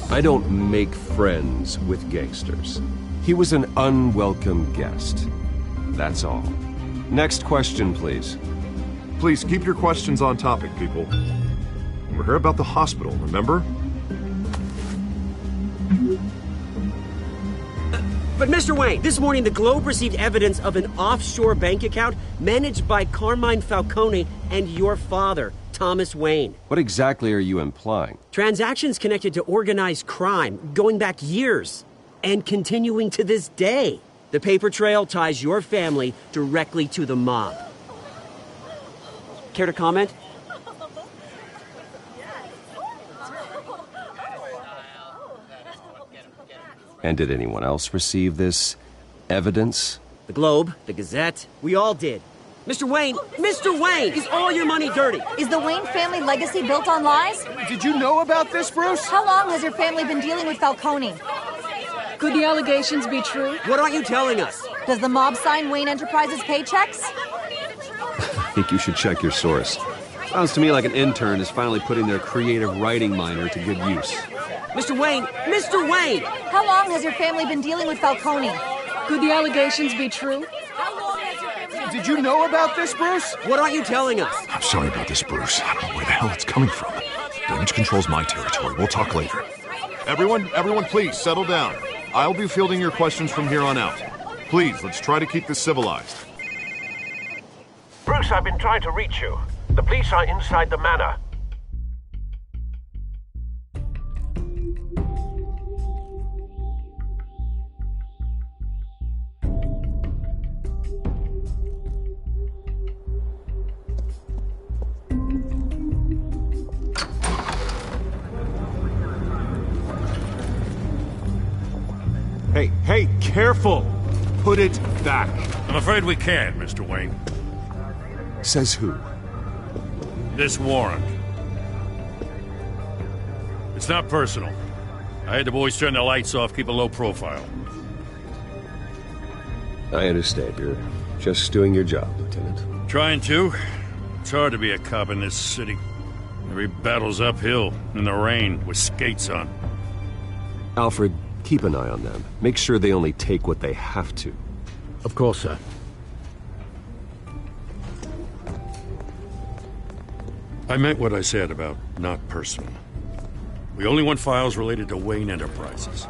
S7: I don't make friends with gangsters. He was an unwelcome guest. That's all. Next question, please.
S9: Please keep your questions on topic, people. We're here about the hospital, remember?
S18: But Mr. Wayne, this morning the Globe received evidence of an offshore bank account managed by Carmine Falcone and your father, Thomas Wayne.
S7: What exactly are you implying?
S18: Transactions connected to organized crime, going back years, and continuing to this day. The paper trail ties your family directly to the mob. Care to comment?
S7: And did anyone else receive this evidence?
S18: The Globe, the Gazette, we all did. Mr. Wayne, is all your money dirty?
S20: Is the Wayne family legacy built on lies?
S3: Did you know about this, Bruce?
S20: How long has your family been dealing with Falcone?
S19: Could the allegations be true?
S18: What aren't you telling us?
S20: Does the mob sign Wayne Enterprises paychecks?
S7: I think you should check your source. Sounds to me like an intern is finally putting their creative writing minor to good use.
S18: Mr. Wayne!
S20: How long has your family been dealing with Falcone?
S19: Could the allegations be true?
S3: Did you know about this, Bruce?
S18: What aren't you telling us?
S9: I'm sorry about this, Bruce. I don't know where the hell it's coming from. Damage control's my territory. We'll talk later. Everyone, please settle down. I'll be fielding your questions from here on out. Please, let's try to keep this civilized.
S6: Bruce, I've been trying to reach you. The police are inside the manor.
S1: Hey, careful! Put it back.
S4: I'm afraid we can't, Mr. Wayne.
S1: Says who?
S4: This warrant. It's not personal. I had the boys turn the lights off, keep a low profile.
S7: I understand. You're just doing your job, Lieutenant.
S4: Trying to. It's hard to be a cop in this city. Every battle's uphill, in the rain, with skates on.
S7: Alfred, keep an eye on them. Make sure they only take what they have to.
S6: Of course, sir.
S4: I meant what I said about not personal. We only want files related to Wayne Enterprises.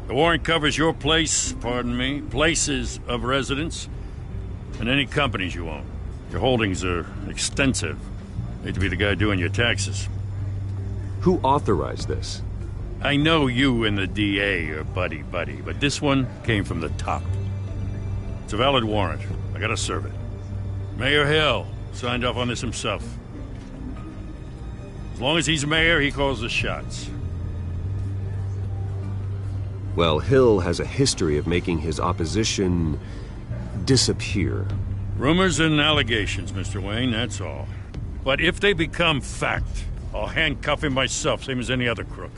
S4: The warrant covers your place, places of residence, and any companies you own. Your holdings are extensive. Hate to be the guy doing your taxes.
S7: Who authorized this?
S4: I know you and the DA are buddy-buddy, but this one came from the top. It's a valid warrant. I gotta serve it. Mayor Hill signed off on this himself. As long as he's mayor, he calls the shots.
S7: Well, Hill has a history of making his opposition disappear.
S4: Rumors and allegations, Mr. Wayne, that's all. But if they become fact, I'll handcuff him myself, same as any other crook.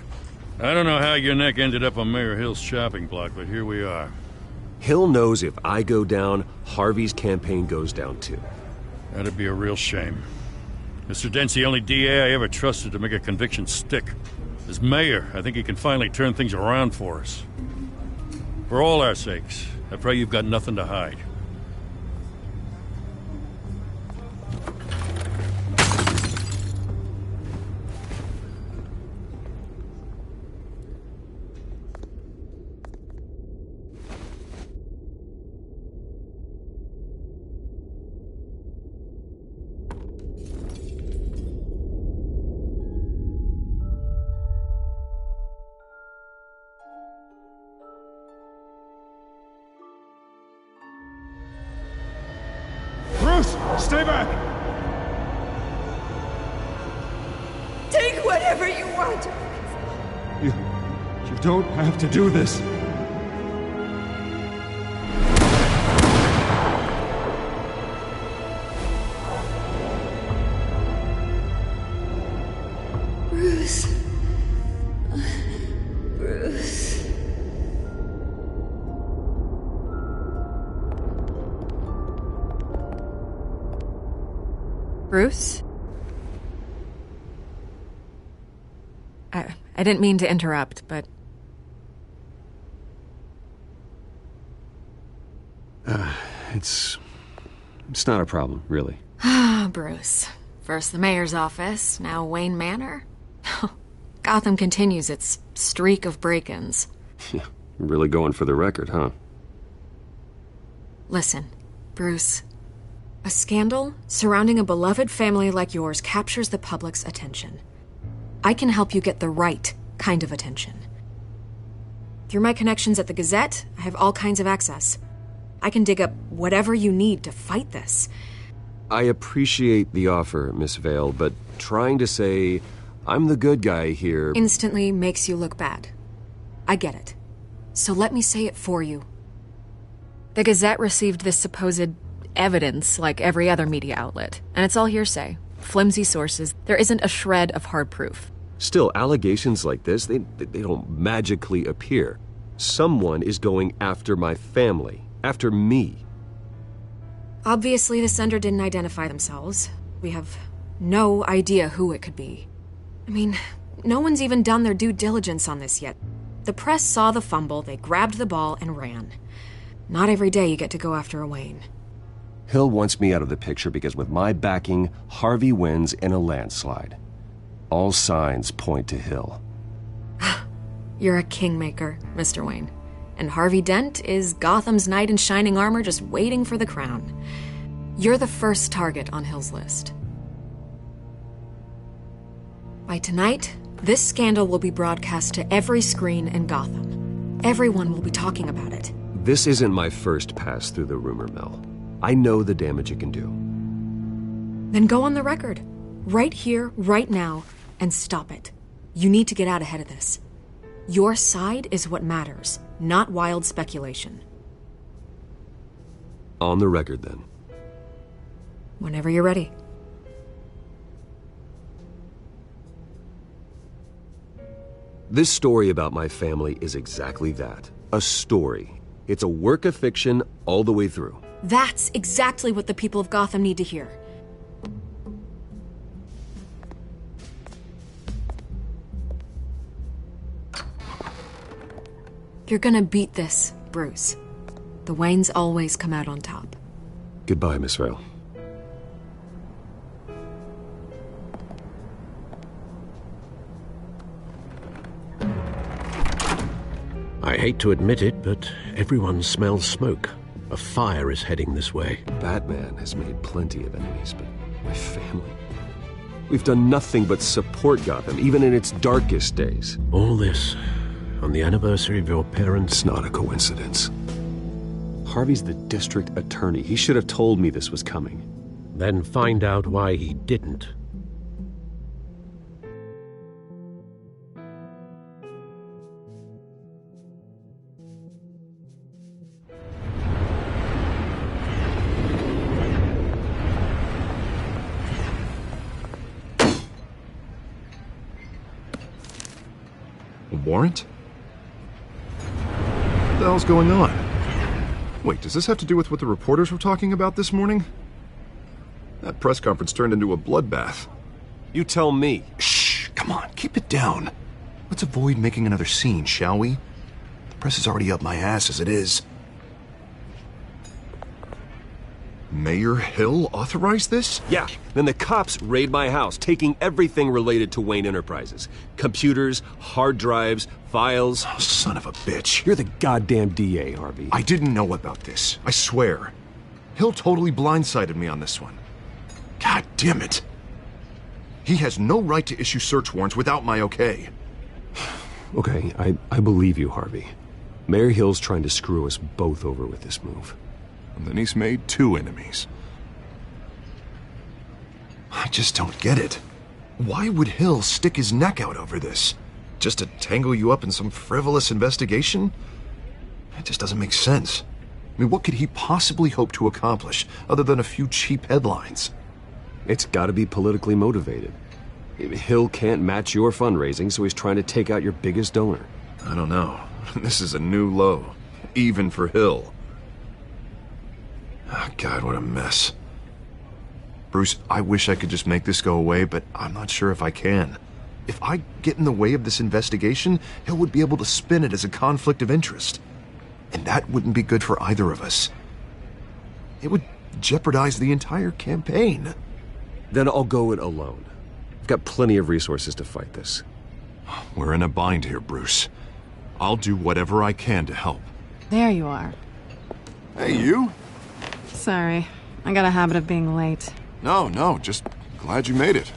S4: I don't know how your neck ended up on Mayor Hill's shopping block, but here we are.
S7: Hill knows if I go down, Harvey's campaign goes down too.
S4: That'd be a real shame. Mr. Dent's the only DA I ever trusted to make a conviction stick. As mayor, I think he can finally turn things around for us. For all our sakes, I pray you've got nothing to hide.
S1: Stay back!
S11: Take whatever you want.
S1: You don't have to do this.
S11: Bruce. Bruce.
S12: Bruce? I didn't mean to interrupt, but...
S7: It's not a problem, really.
S12: Ah, Bruce. First the mayor's office, now Wayne Manor. Gotham continues its streak of break-ins.
S7: Yeah, really going for the record, huh?
S12: Listen, Bruce. A scandal surrounding a beloved family like yours captures the public's attention. I can help you get the right kind of attention. Through my connections at the Gazette, I have all kinds of access. I can dig up whatever you need to fight this.
S7: I appreciate the offer, Miss Vale, but trying to say I'm the good guy here
S12: instantly makes you look bad. I get it. So let me say it for you. The Gazette received this supposed evidence like every other media outlet, and it's all hearsay. Flimsy sources. There isn't a shred of hard proof.
S7: Still, allegations like this, they don't magically appear. Someone is going after my family, after me.
S12: Obviously, the sender didn't identify themselves. We have no idea who it could be. I mean, no one's even done their due diligence on this yet. The press saw the fumble, they grabbed the ball and ran. Not every day you get to go after a Wayne.
S7: Hill wants me out of the picture because with my backing, Harvey wins in a landslide. All signs point to Hill.
S12: You're a kingmaker, Mr. Wayne. And Harvey Dent is Gotham's knight in shining armor just waiting for the crown. You're the first target on Hill's list. By tonight, this scandal will be broadcast to every screen in Gotham. Everyone will be talking about it.
S7: This isn't my first pass through the rumor mill. I know the damage it can do.
S12: Then go on the record. Right here, right now, and stop it. You need to get out ahead of this. Your side is what matters, not wild speculation.
S7: On the record, then.
S12: Whenever you're ready.
S7: This story about my family is exactly that. A story. It's a work of fiction all the way through.
S12: That's exactly what the people of Gotham need to hear. You're gonna beat this, Bruce. The Waynes always come out on top.
S7: Goodbye, Miss Vale.
S6: I hate to admit it, but everyone smells smoke. A fire is heading this way.
S7: Batman has made plenty of enemies, but my family... We've done nothing but support Gotham, even in its darkest days.
S6: All this on the anniversary of your parents'...
S7: It's not a coincidence. Harvey's the district attorney. He should have told me this was coming.
S6: Then find out why he didn't.
S9: Warrant? What the hell's going on? Wait, does this have to do with what the reporters were talking about this morning? That press conference turned into a bloodbath.
S7: You tell me.
S9: Shh, come on, keep it down. Let's avoid making another scene, shall we? The press is already up my ass as it is. Mayor Hill authorized this?
S7: Yeah, then the cops raid my house, taking everything related to Wayne Enterprises. Computers, hard drives, files.
S9: Oh, son of a bitch.
S7: You're the goddamn DA, Harvey.
S9: I didn't know about this, I swear. Hill totally blindsided me on this one. God damn it. He has no right to issue search warrants without my okay.
S7: Okay, I believe you, Harvey. Mayor Hill's trying to screw us both over with this move.
S9: And then he's made 2 enemies. I just don't get it. Why would Hill stick his neck out over this? Just to tangle you up in some frivolous investigation? It just doesn't make sense. I mean, what could he possibly hope to accomplish other than a few cheap headlines?
S7: It's gotta be politically motivated. Hill can't match your fundraising, so he's trying to take out your biggest donor.
S9: I don't know. This is a new low. Even for Hill. Oh, God, what a mess. Bruce, I wish I could just make this go away, but I'm not sure if I can. If I get in the way of this investigation, Hill would be able to spin it as a conflict of interest. And that wouldn't be good for either of us. It would jeopardize the entire campaign.
S7: Then I'll go it alone. I've got plenty of resources to fight this.
S9: We're in a bind here, Bruce. I'll do whatever I can to help.
S8: There you are.
S9: Hey, you?
S8: Sorry. I got a habit of being late.
S9: No, just glad you made it.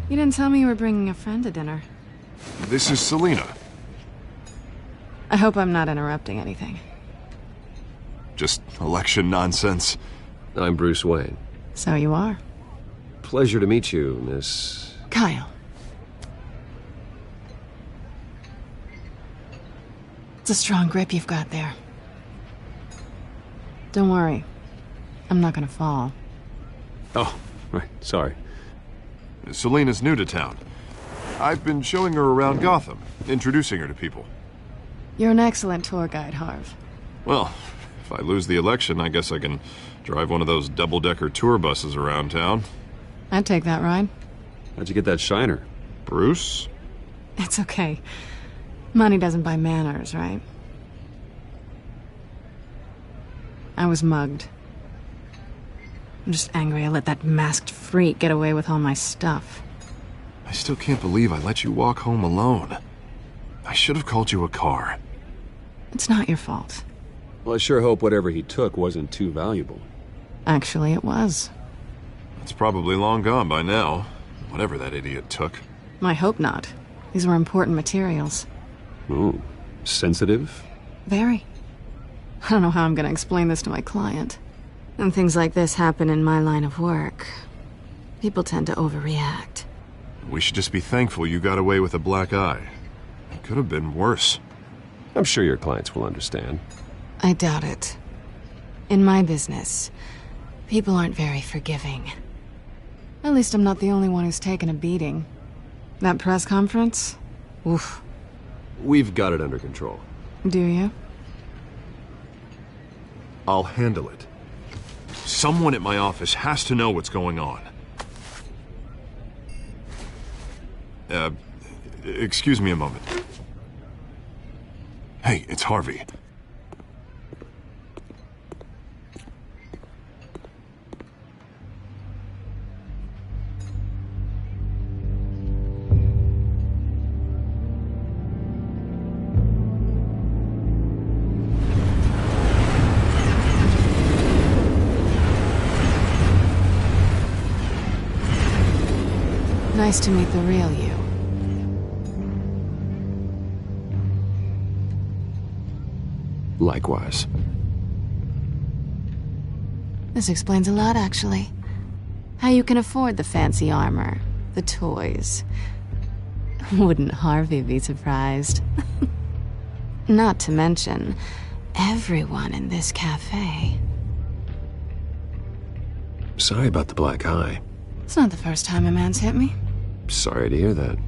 S8: You didn't tell me you were bringing a friend to dinner.
S9: This is Selina.
S8: I hope I'm not interrupting anything.
S9: Just election nonsense.
S7: I'm Bruce Wayne.
S8: So you are.
S7: Pleasure to meet you, Miss...
S8: Kyle. It's a strong grip you've got there. Don't worry. I'm not gonna fall.
S7: Oh, right, sorry.
S9: Selina's new to town. I've been showing her around Gotham, introducing her to people.
S8: You're an excellent tour guide, Harv.
S9: Well, if I lose the election, I guess I can drive one of those double-decker tour buses around town.
S8: I'd take that ride.
S7: How'd you get that shiner?
S9: Bruce?
S8: It's okay. Money doesn't buy manners, right? I was mugged. I'm just angry I let that masked freak get away with all my stuff.
S9: I still can't believe I let you walk home alone. I should have called you a car.
S8: It's not your fault.
S7: Well, I sure hope whatever he took wasn't too valuable.
S8: Actually, it was.
S9: It's probably long gone by now, whatever that idiot took.
S8: I hope not. These were important materials.
S7: Ooh, sensitive?
S8: Very. I don't know how I'm gonna explain this to my client. When things like this happen in my line of work, people tend to overreact.
S9: We should just be thankful you got away with a black eye. It could have been worse.
S7: I'm sure your clients will understand.
S8: I doubt it. In my business, people aren't very forgiving. At least I'm not the only one who's taken a beating. That press conference? Oof.
S7: We've got it under control.
S8: Do you?
S9: I'll handle it. Someone at my office has to know what's going on. Excuse me a moment. Hey, it's Harvey.
S8: Nice to meet the real you.
S7: Likewise.
S8: This explains a lot, actually. How you can afford the fancy armor, the toys. Wouldn't Harvey be surprised? Not to mention, everyone in this cafe.
S7: Sorry about the black eye.
S8: It's not the first time a man's hit me.
S7: Sorry to hear that.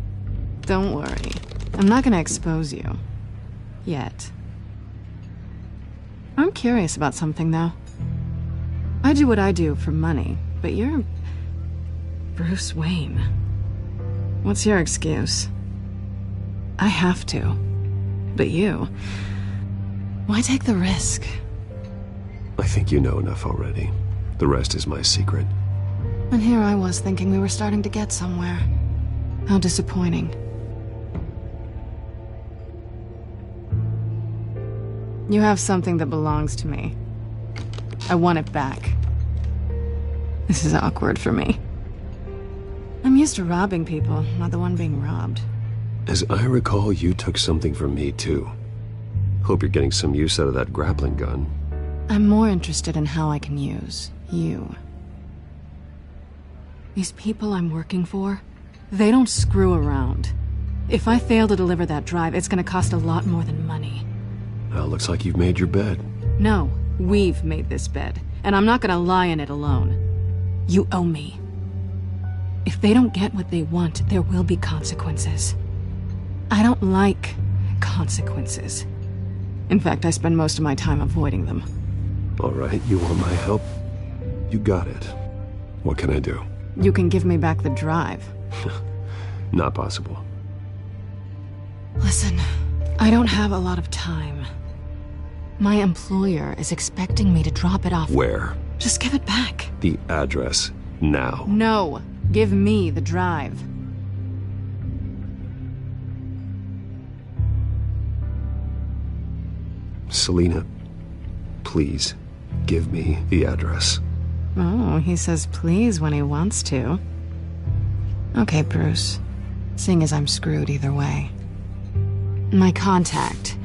S8: Don't worry. I'm not gonna expose you. Yet. I'm curious about something, though. I do what I do for money, but you're... Bruce Wayne. What's your excuse? I have to. But you... Why take the risk?
S7: I think you know enough already. The rest is my secret.
S8: And here I was thinking we were starting to get somewhere. How disappointing. You have something that belongs to me. I want it back. This is awkward for me. I'm used to robbing people, not the one being robbed.
S7: As I recall, you took something from me, too. Hope you're getting some use out of that grappling gun.
S8: I'm more interested in how I can use you. These people I'm working for, they don't screw around. If I fail to deliver that drive, it's gonna cost a lot more than money.
S7: Well, looks like you've made your bed.
S8: No, we've made this bed, and I'm not gonna lie in it alone. You owe me. If they don't get what they want, there will be consequences. I don't like consequences. In fact, I spend most of my time avoiding them.
S7: All right, you want my help? You got it. What can I do?
S8: You can give me back the drive.
S7: Not possible.
S8: Listen, I don't have a lot of time. My employer is expecting me to drop it off.
S7: Where?
S8: Just give it back.
S7: The address, now.
S8: No, give me the drive.
S7: Selina, please, give me the address.
S8: Oh, he says please when he wants to. Okay, Bruce. Seeing as I'm screwed either way. My contact.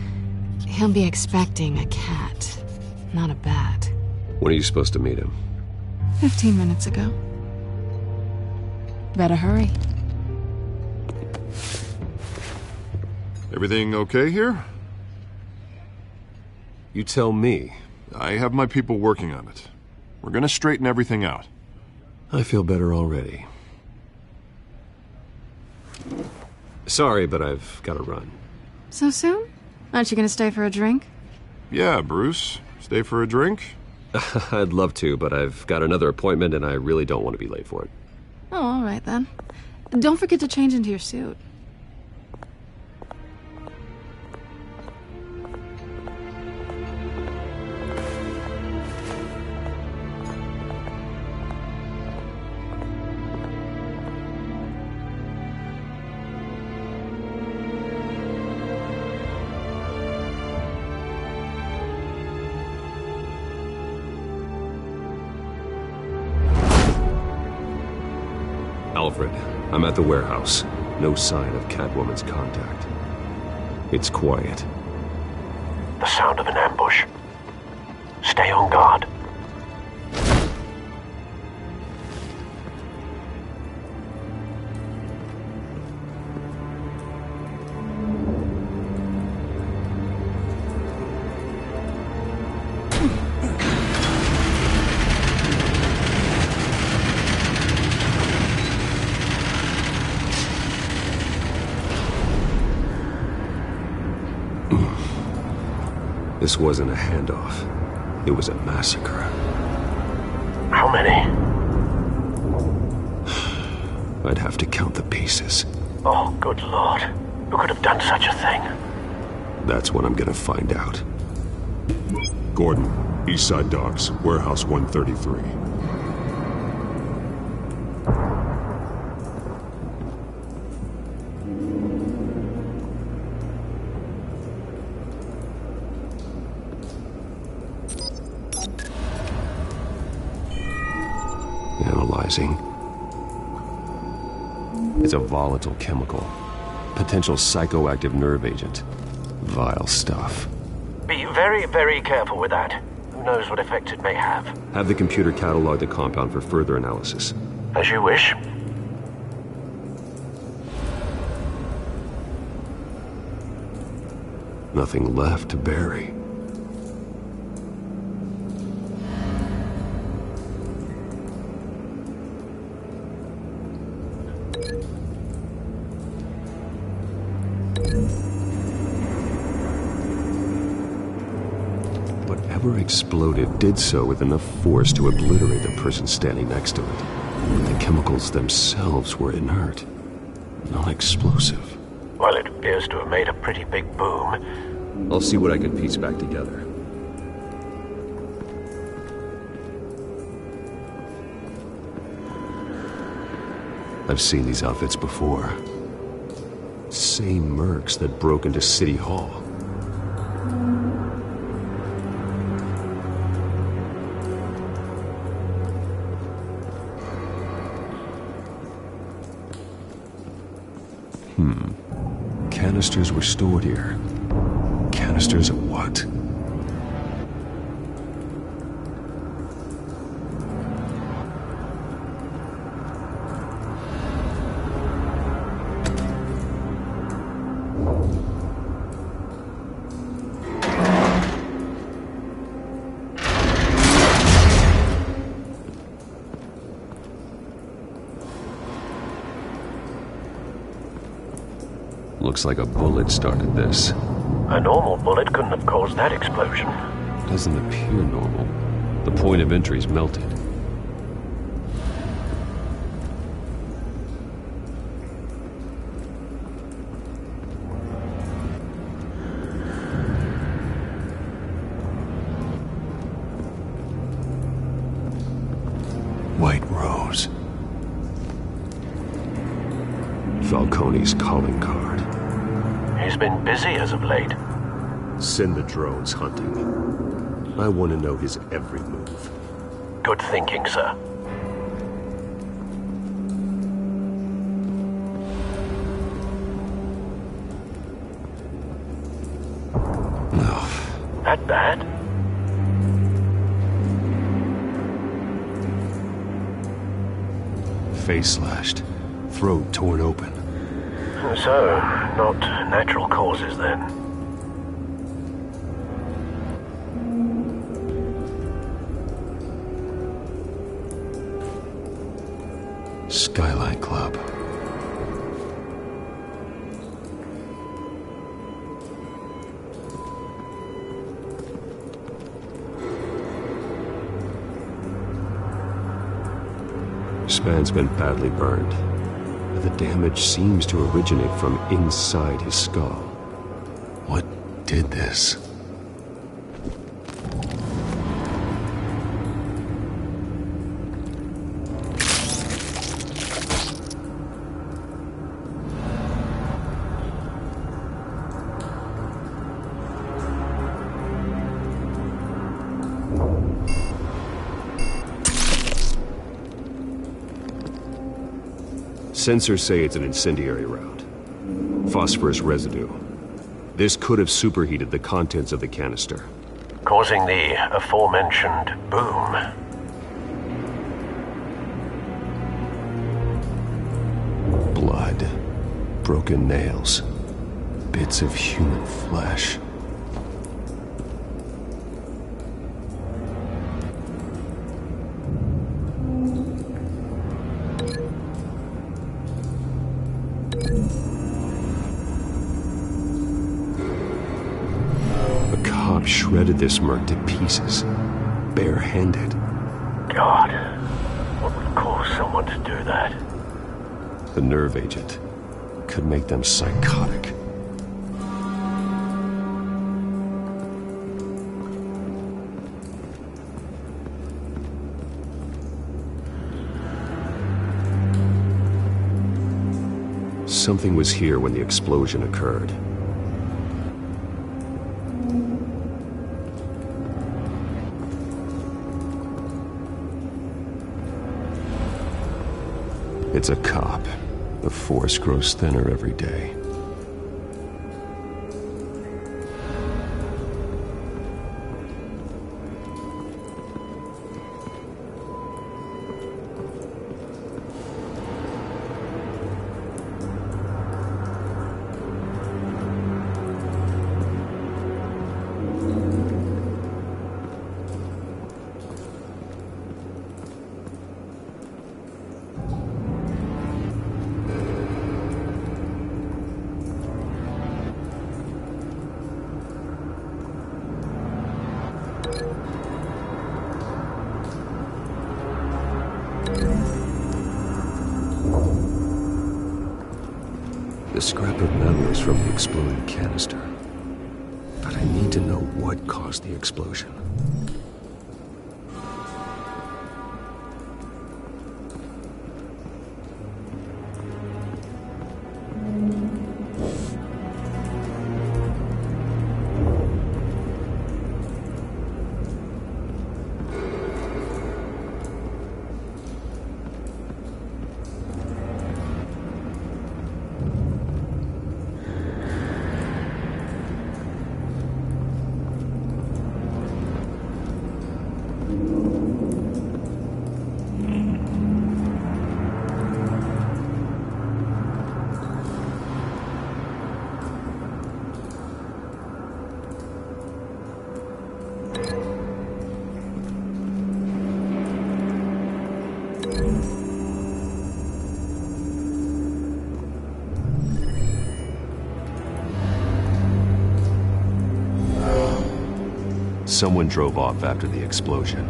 S8: He'll be expecting a cat, not a bat.
S7: When are you supposed to meet him?
S8: 15 minutes ago. Better hurry.
S9: Everything okay here?
S7: You tell me.
S9: I have my people working on it. We're gonna straighten everything out.
S7: I feel better already. Sorry, but I've got to run.
S8: So soon? Aren't you gonna stay for a drink?
S9: Yeah, Bruce. Stay for a drink?
S7: I'd love to, but I've got another appointment and I really don't want to be late for it.
S8: Oh, all right then. Don't forget to change into your suit.
S7: Alfred, I'm at the warehouse. No sign of Catwoman's contact. It's quiet.
S6: The sound of an ambush. Stay on guard.
S7: This wasn't a handoff. It was a massacre.
S6: How many?
S7: I'd have to count the pieces.
S6: Oh, good Lord. Who could have done such a thing?
S7: That's what I'm gonna find out.
S1: Gordon, Eastside Docks, Warehouse 133.
S7: Analyzing. It's a volatile chemical. Potential psychoactive nerve agent. Vile stuff.
S6: Be very, very careful with that. Who knows what effect it may have.
S7: Have the computer catalog the compound for further analysis.
S6: As you wish.
S7: Nothing left to bury. Whatever exploded did so with enough force to obliterate the person standing next to it. But the chemicals themselves were inert, non-explosive.
S6: Well, it appears to have made a pretty big boom.
S7: I'll see what I can piece back together. I've seen these outfits before. Same mercs that broke into City Hall. Canisters were stored here. Canisters of what? Looks like a bullet started this.
S6: A normal bullet couldn't have caused that explosion.
S7: Doesn't appear normal. The point of entry's melted. White Rose. Falcone's calling card.
S6: He's been busy as of late.
S1: Send the drones hunting. I want to know his every move.
S6: Good thinking, sir.
S1: No.
S6: That bad?
S1: Face slashed. Throat torn open.
S6: So, not natural causes then.
S1: Skyline Club. This man's been badly burned. The damage seems to originate from inside his skull. What did this? Sensors say it's an incendiary round. Phosphorus residue. This could have superheated the contents of the canister,
S6: causing the aforementioned boom.
S1: Blood. Broken nails. Bits of human flesh. Shredded this merc to pieces, barehanded.
S6: God, what would cause someone to do that?
S1: The nerve agent could make them psychotic. Something was here when the explosion occurred. It's a cop. The force grows thinner every day. The scrap of metal is from the exploded canister. But I need to know what caused the explosion. Someone drove off after the explosion.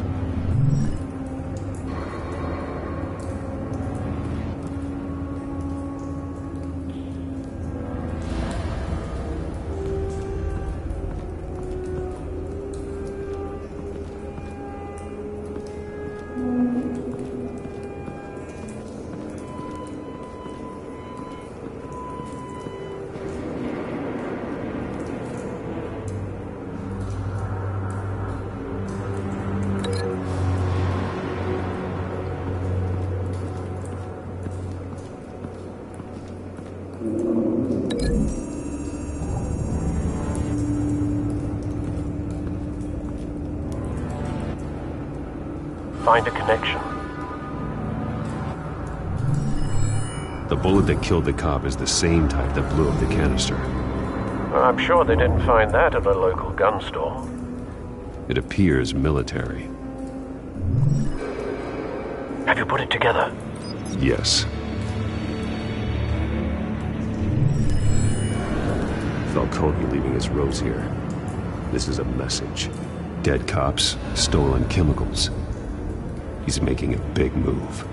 S6: find a connection.
S1: The bullet that killed the cop is the same type that blew up the canister.
S6: I'm sure they didn't find that at a local gun store.
S1: It appears military.
S6: Have you put it together?
S1: Yes. Falcone leaving his rose here. This is a message. Dead cops, stolen chemicals. He's making a big move.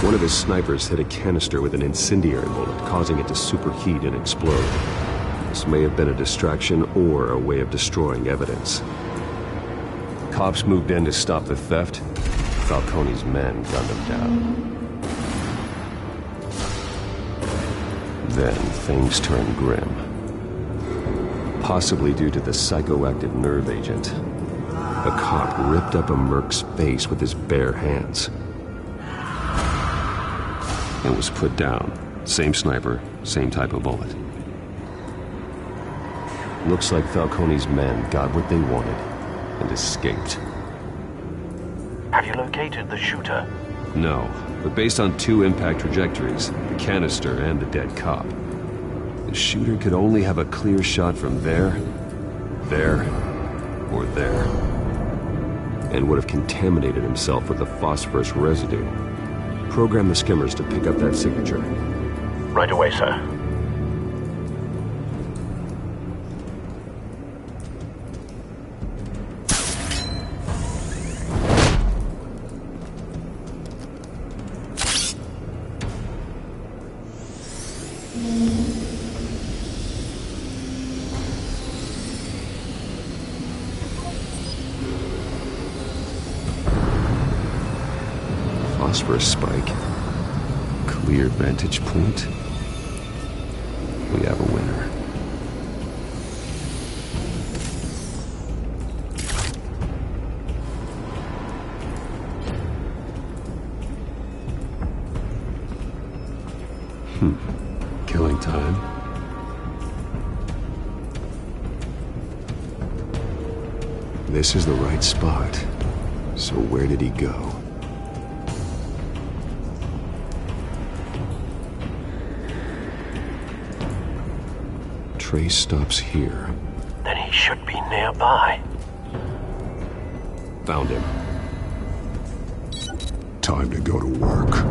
S1: One of his snipers hit a canister with an incendiary bullet, causing it to superheat and explode. This may have been a distraction or a way of destroying evidence. Cops moved in to stop the theft. Falcone's men gunned him down. Then things turned grim. Possibly due to the psychoactive nerve agent. A cop ripped up a merc's face with his bare hands. It was put down. Same sniper, same type of bullet. Looks like Falcone's men got what they wanted and escaped.
S6: Have you located the shooter?
S1: No, but based on 2 impact trajectories, the canister and the dead cop, the shooter could only have a clear shot from there, or there, and would have contaminated himself with the phosphorus residue. Program the skimmers to pick up that signature.
S6: Right away, sir.
S1: Phosphorus spike. Clear vantage point. We have a winner. Killing time. This is the right spot. So where did he go? Trace stops here.
S6: Then he should be nearby.
S1: Found him.
S21: Time to go to work.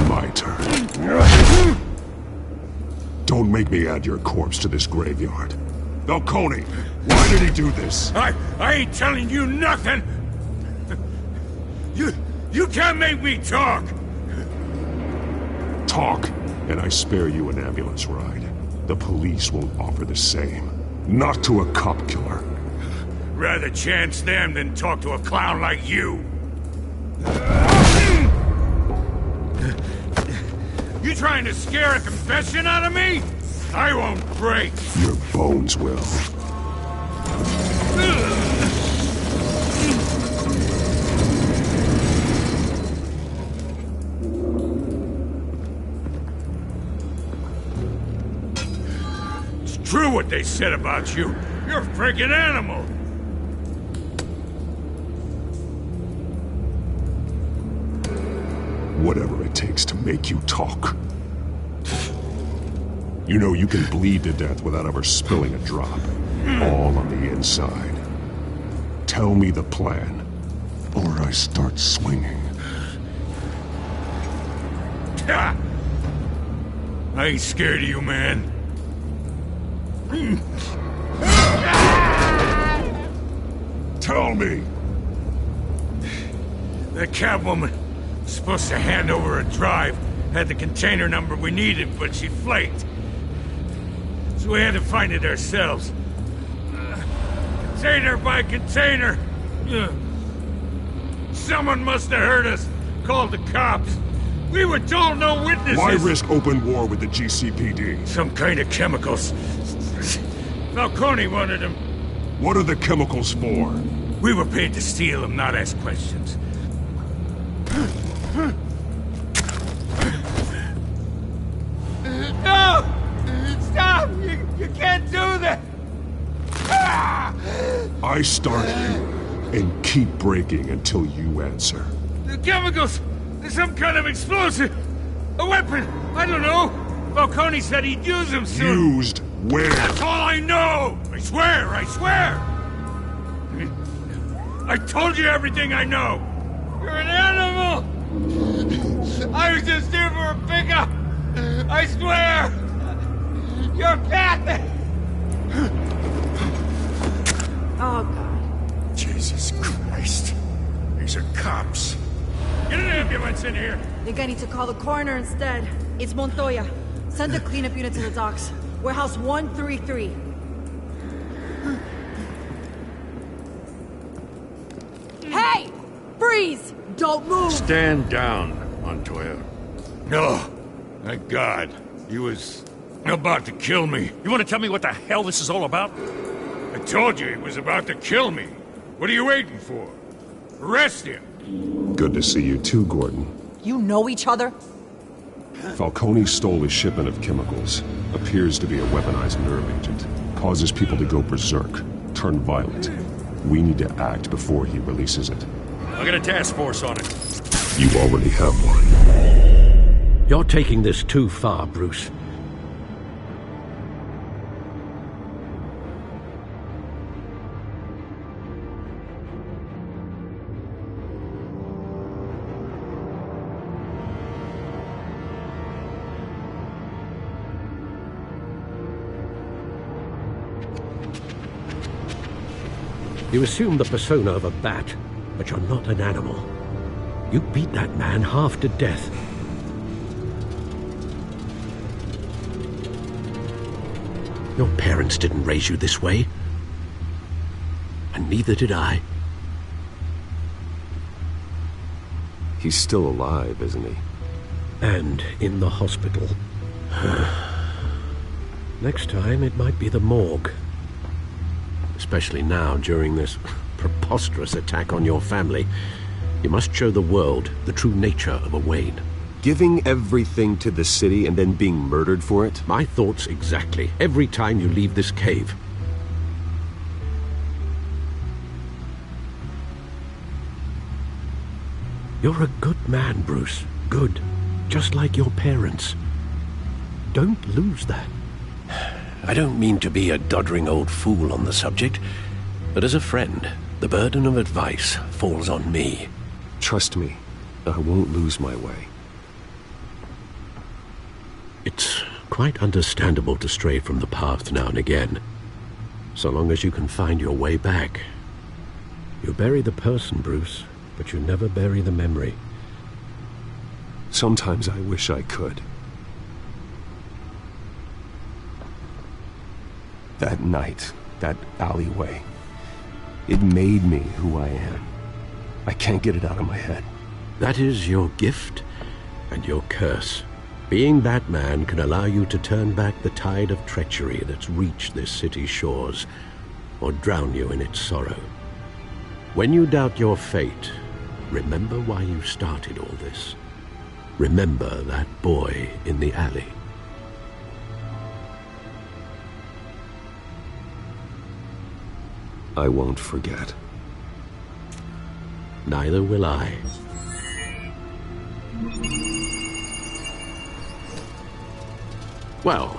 S21: My turn. Don't make me add your corpse to this graveyard. Falcone, why did he do this?
S4: I ain't telling you nothing! You can't make me talk!
S21: Talk, and I spare you an ambulance ride. The police won't offer the same. Not to a cop killer.
S4: Rather chance them than talk to a clown like you. You trying to scare a confession out of me? I won't break.
S21: Your bones will.
S4: It's true what they said about you. You're a freaking animal.
S21: Whatever it takes to make you talk. You know you can bleed to death without ever spilling a drop. All on the inside. Tell me the plan, or I start swinging.
S4: I ain't scared of you, man.
S21: Tell me!
S4: The Catwoman was supposed to hand over a drive. Had the container number we needed, but she flaked. So we had to find it ourselves. Container by container. Someone must have heard us. Called the cops. We were told no witnesses.
S21: Why risk open war with the GCPD?
S4: Some kind of chemicals. Falcone wanted them.
S21: What are the chemicals for?
S13: We were paid to steal them, not ask questions.
S3: No! Stop! You can't do that!
S21: I start here and keep breaking until you answer.
S13: The chemicals! There's some kind of explosive! A weapon! I don't know! Falcone said he'd use them soon!
S21: Used where?
S13: That's all I know! I swear! I swear! I told you everything I know!
S3: You're an animal! I was just here for a pickup! I swear! You're Catholic!
S12: Oh, God.
S13: Jesus Christ. These are cops. Get an ambulance in here!
S20: I think I need to call the coroner instead. It's Montoya. Send the cleanup unit to the docks. Warehouse 133. Hey! Freeze! Don't move!
S4: Stand down, Montoya. No. Thank God. He was about to kill me.
S2: You want to tell me what the hell this is all about?
S4: I told you he was about to kill me. What are you waiting for? Arrest him.
S21: Good to see you too, Gordon.
S20: You know each other?
S21: Falcone stole a shipment of chemicals. Appears to be a weaponized nerve agent. Causes people to go berserk, turn violent. We need to act before he releases it.
S2: I got a task force on it.
S21: You already have one.
S6: You're taking this too far, Bruce. You assume the persona of a bat, but you're not an animal. You beat that man half to death. Your parents didn't raise you this way. And neither did I.
S7: He's still alive, isn't he?
S6: And in the hospital. Next time, it might be the morgue. Especially now, during this preposterous attack on your family. You must show the world the true nature of a Wayne.
S7: Giving everything to the city and then being murdered for it?
S6: My thoughts exactly. Every time you leave this cave. You're a good man, Bruce. Good. Just like your parents. Don't lose that. I don't mean to be a doddering old fool on the subject, but as a friend, the burden of advice falls on me.
S7: Trust me, I won't lose my way.
S6: It's quite understandable to stray from the path now and again, so long as you can find your way back. You bury the person, Bruce, but you never bury the memory.
S7: Sometimes I wish I could. That night, that alleyway, it made me who I am. I can't get it out of my head.
S6: That is your gift and your curse. Being that man can allow you to turn back the tide of treachery that's reached this city's shores, or drown you in its sorrow. When you doubt your fate, remember why you started all this. Remember that boy in the alley.
S7: I won't forget.
S6: Neither will I. Well,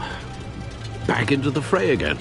S6: back into the fray again.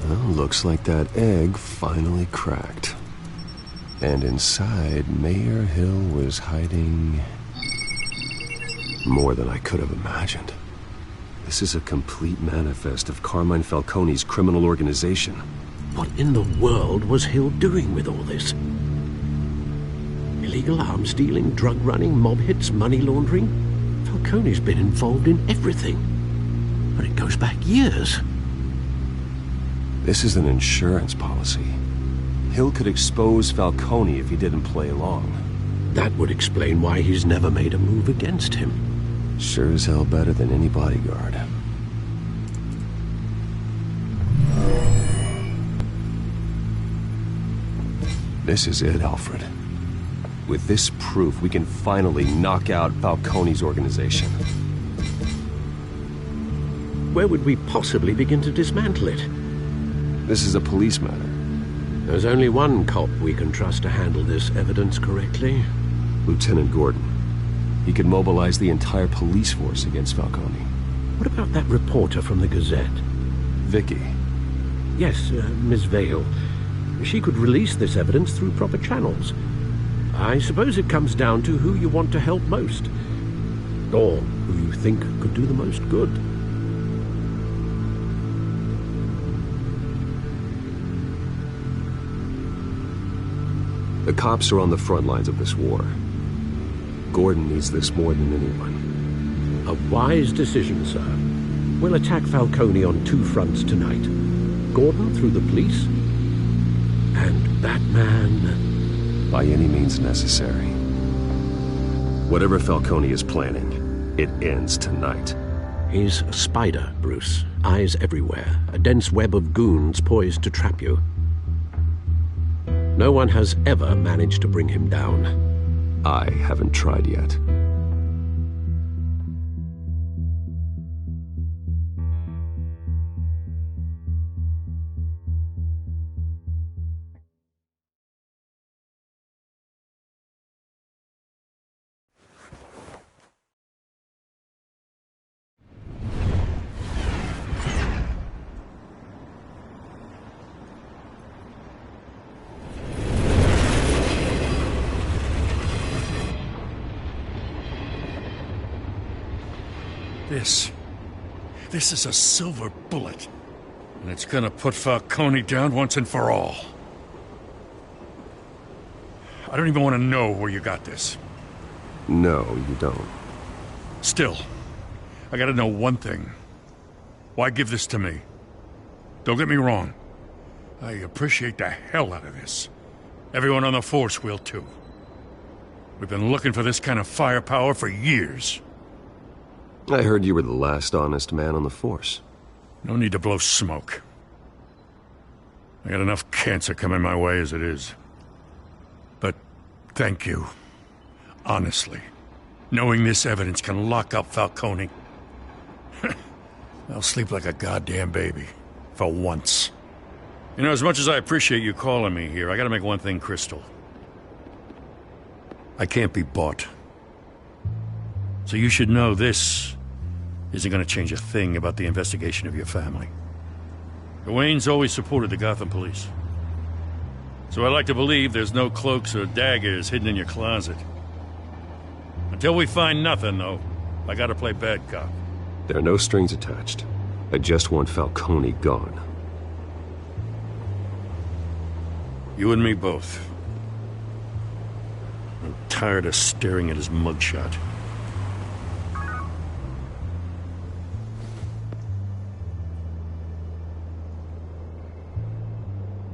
S1: Well, looks like that egg finally cracked. And inside, Mayor Hill was hiding more than I could have imagined. This is a complete manifest of Carmine Falcone's criminal organization.
S6: What in the world was Hill doing with all this? Illegal arms dealing, drug running, mob hits, money laundering? Falcone's been involved in everything. But it goes back years.
S1: This is an insurance policy. Hill could expose Falcone if he didn't play along.
S6: That would explain why he's never made a move against him.
S1: Sure as hell better than any bodyguard. This is it, Alfred. With this proof, we can finally knock out Falcone's organization.
S6: Where would we possibly begin to dismantle it?
S1: This is a police matter.
S6: There's only one cop we can trust to handle this evidence correctly.
S1: Lieutenant Gordon. He could mobilize the entire police force against Falcone.
S6: What about that reporter from the Gazette?
S1: Vicky.
S6: Yes, Miss Vale. She could release this evidence through proper channels. I suppose it comes down to who you want to help most. Or who you think could do the most good.
S1: The cops are on the front lines of this war. Gordon needs this more than anyone.
S6: A wise decision, sir. We'll attack Falcone on two fronts tonight. Gordon through the police, and Batman...
S1: by any means necessary. Whatever Falcone is planning, it ends tonight.
S6: He's a spider, Bruce. Eyes everywhere. A dense web of goons poised to trap you. No one has ever managed to bring him down.
S1: I haven't tried yet.
S4: This is a silver bullet. And it's gonna put Falcone down once and for all. I don't even want to know where you got this.
S1: No, you don't.
S4: Still, I gotta know one thing. Why give this to me? Don't get me wrong. I appreciate the hell out of this. Everyone on the force will too. We've been looking for this kind of firepower for years.
S1: I heard you were the last honest man on the force.
S4: No need to blow smoke. I got enough cancer coming my way as it is. But thank you. Honestly. Knowing this evidence can lock up Falcone. I'll sleep like a goddamn baby. For once. You know, as much as I appreciate you calling me here, I gotta make one thing crystal. I can't be bought. So you should know this isn't gonna change a thing about the investigation of your family. The Waynes always supported the Gotham police. So I like to believe there's no cloaks or daggers hidden in your closet. Until we find nothing, though, I gotta play bad cop.
S1: There are no strings attached. I just want Falcone gone.
S4: You and me both. I'm tired of staring at his mugshot.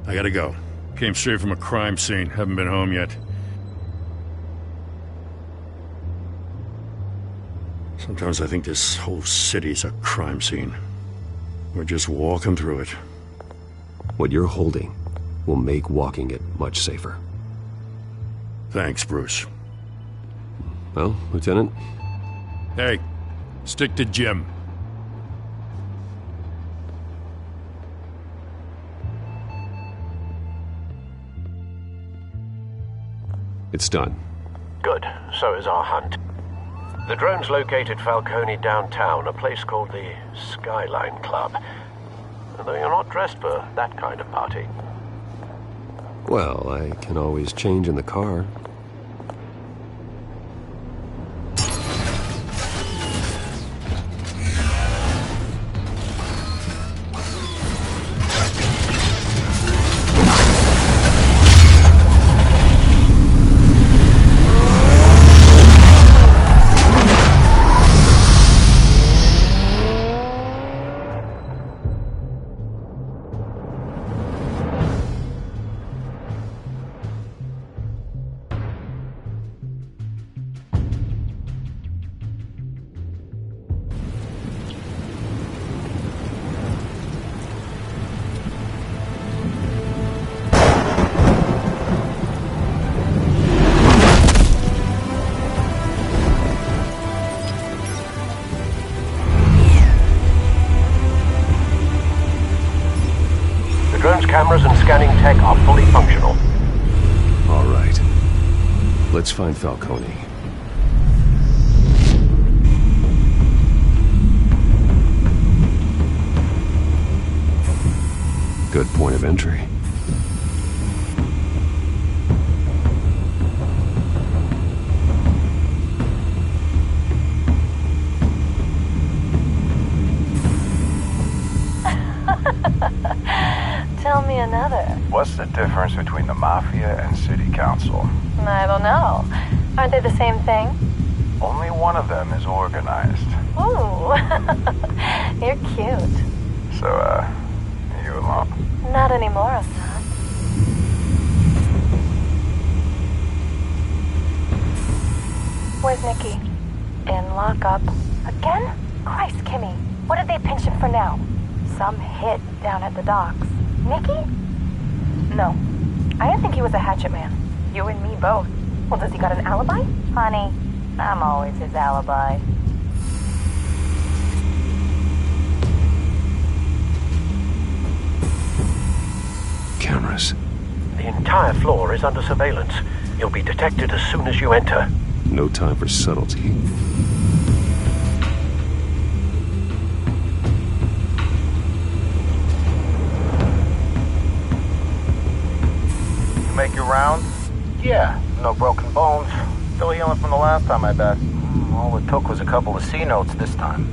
S4: I gotta go. Came straight from a crime scene. Haven't been home yet. Sometimes I think this whole city's a crime scene. We're just walking through it.
S1: What you're holding will make walking it much safer.
S4: Thanks, Bruce.
S1: Well, Lieutenant?
S4: Hey, stick to Jim.
S1: It's done.
S6: Good. So is our hunt. The drones located Falcone downtown, a place called the Skyline Club. Though you're not dressed for that kind of party.
S1: Well, I can always change in the car.
S6: Cameras and scanning tech are fully functional.
S1: All right. Let's find Falcone. Good point of entry.
S5: Tell me another.
S22: What's the difference between the Mafia and City Council?
S5: I don't know. Aren't they the same thing?
S22: Only one of them is organized.
S5: Ooh. You're cute.
S22: So, you alone?
S5: Not anymore, Assad. Where's Nikki? In lockup. Again? Christ, Kimmy. What did they pinch him for now? Some hit down at the docks. Nikki? No. I didn't think he was a hatchet man. You and me both. Well, does he got an alibi? Honey, I'm always his alibi.
S1: Cameras.
S6: The entire floor is under surveillance. You'll be detected as soon as you enter.
S1: No time for subtlety.
S22: Make your rounds? Yeah, no broken bones. Still healing from the last time, I bet. All it took was a couple of C notes this time.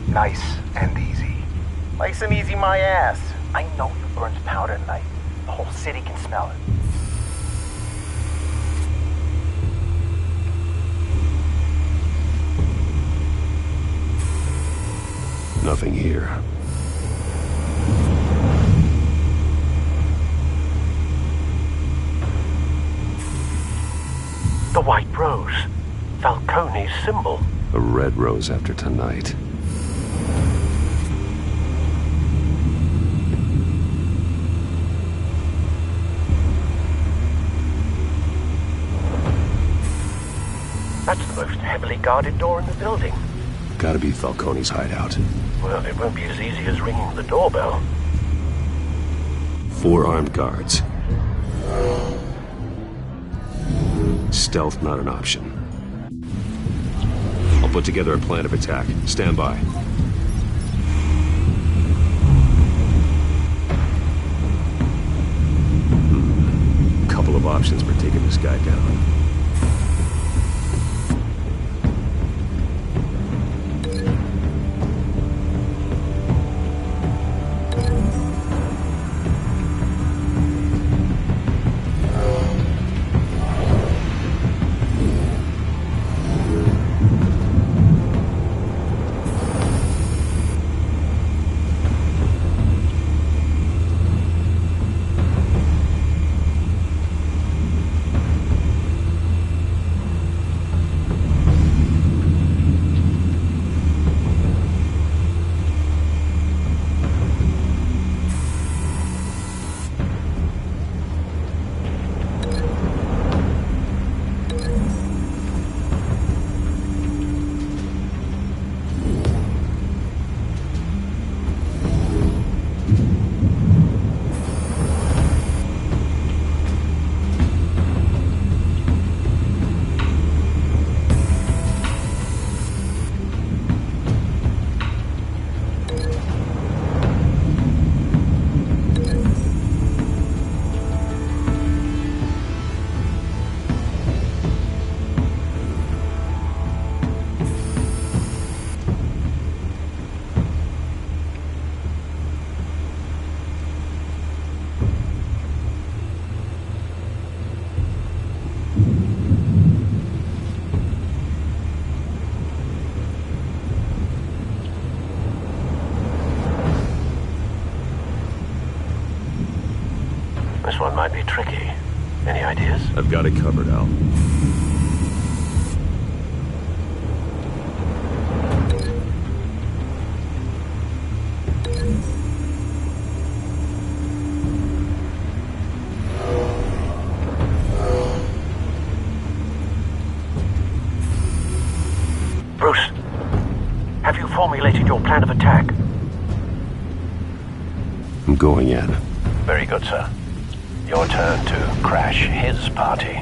S22: Nice and easy. Nice and easy my ass. I know you burns powder at night. The whole city can smell it.
S1: Nothing here.
S6: The white rose. Falcone's symbol.
S1: A red rose after tonight.
S10: heavily guarded door in the building.
S21: Gotta be Falcone's hideout.
S10: Well, it won't be as easy as ringing the doorbell.
S21: 4 armed guards. Stealth not an option. I'll put together a plan of attack. Stand by. Couple of options for taking this guy down.
S10: This one might be tricky. Any ideas?
S21: I've got it covered, Al.
S10: Bruce, have you formulated your plan of attack?
S21: I'm going in.
S10: Very good, sir. Your turn to crash his party.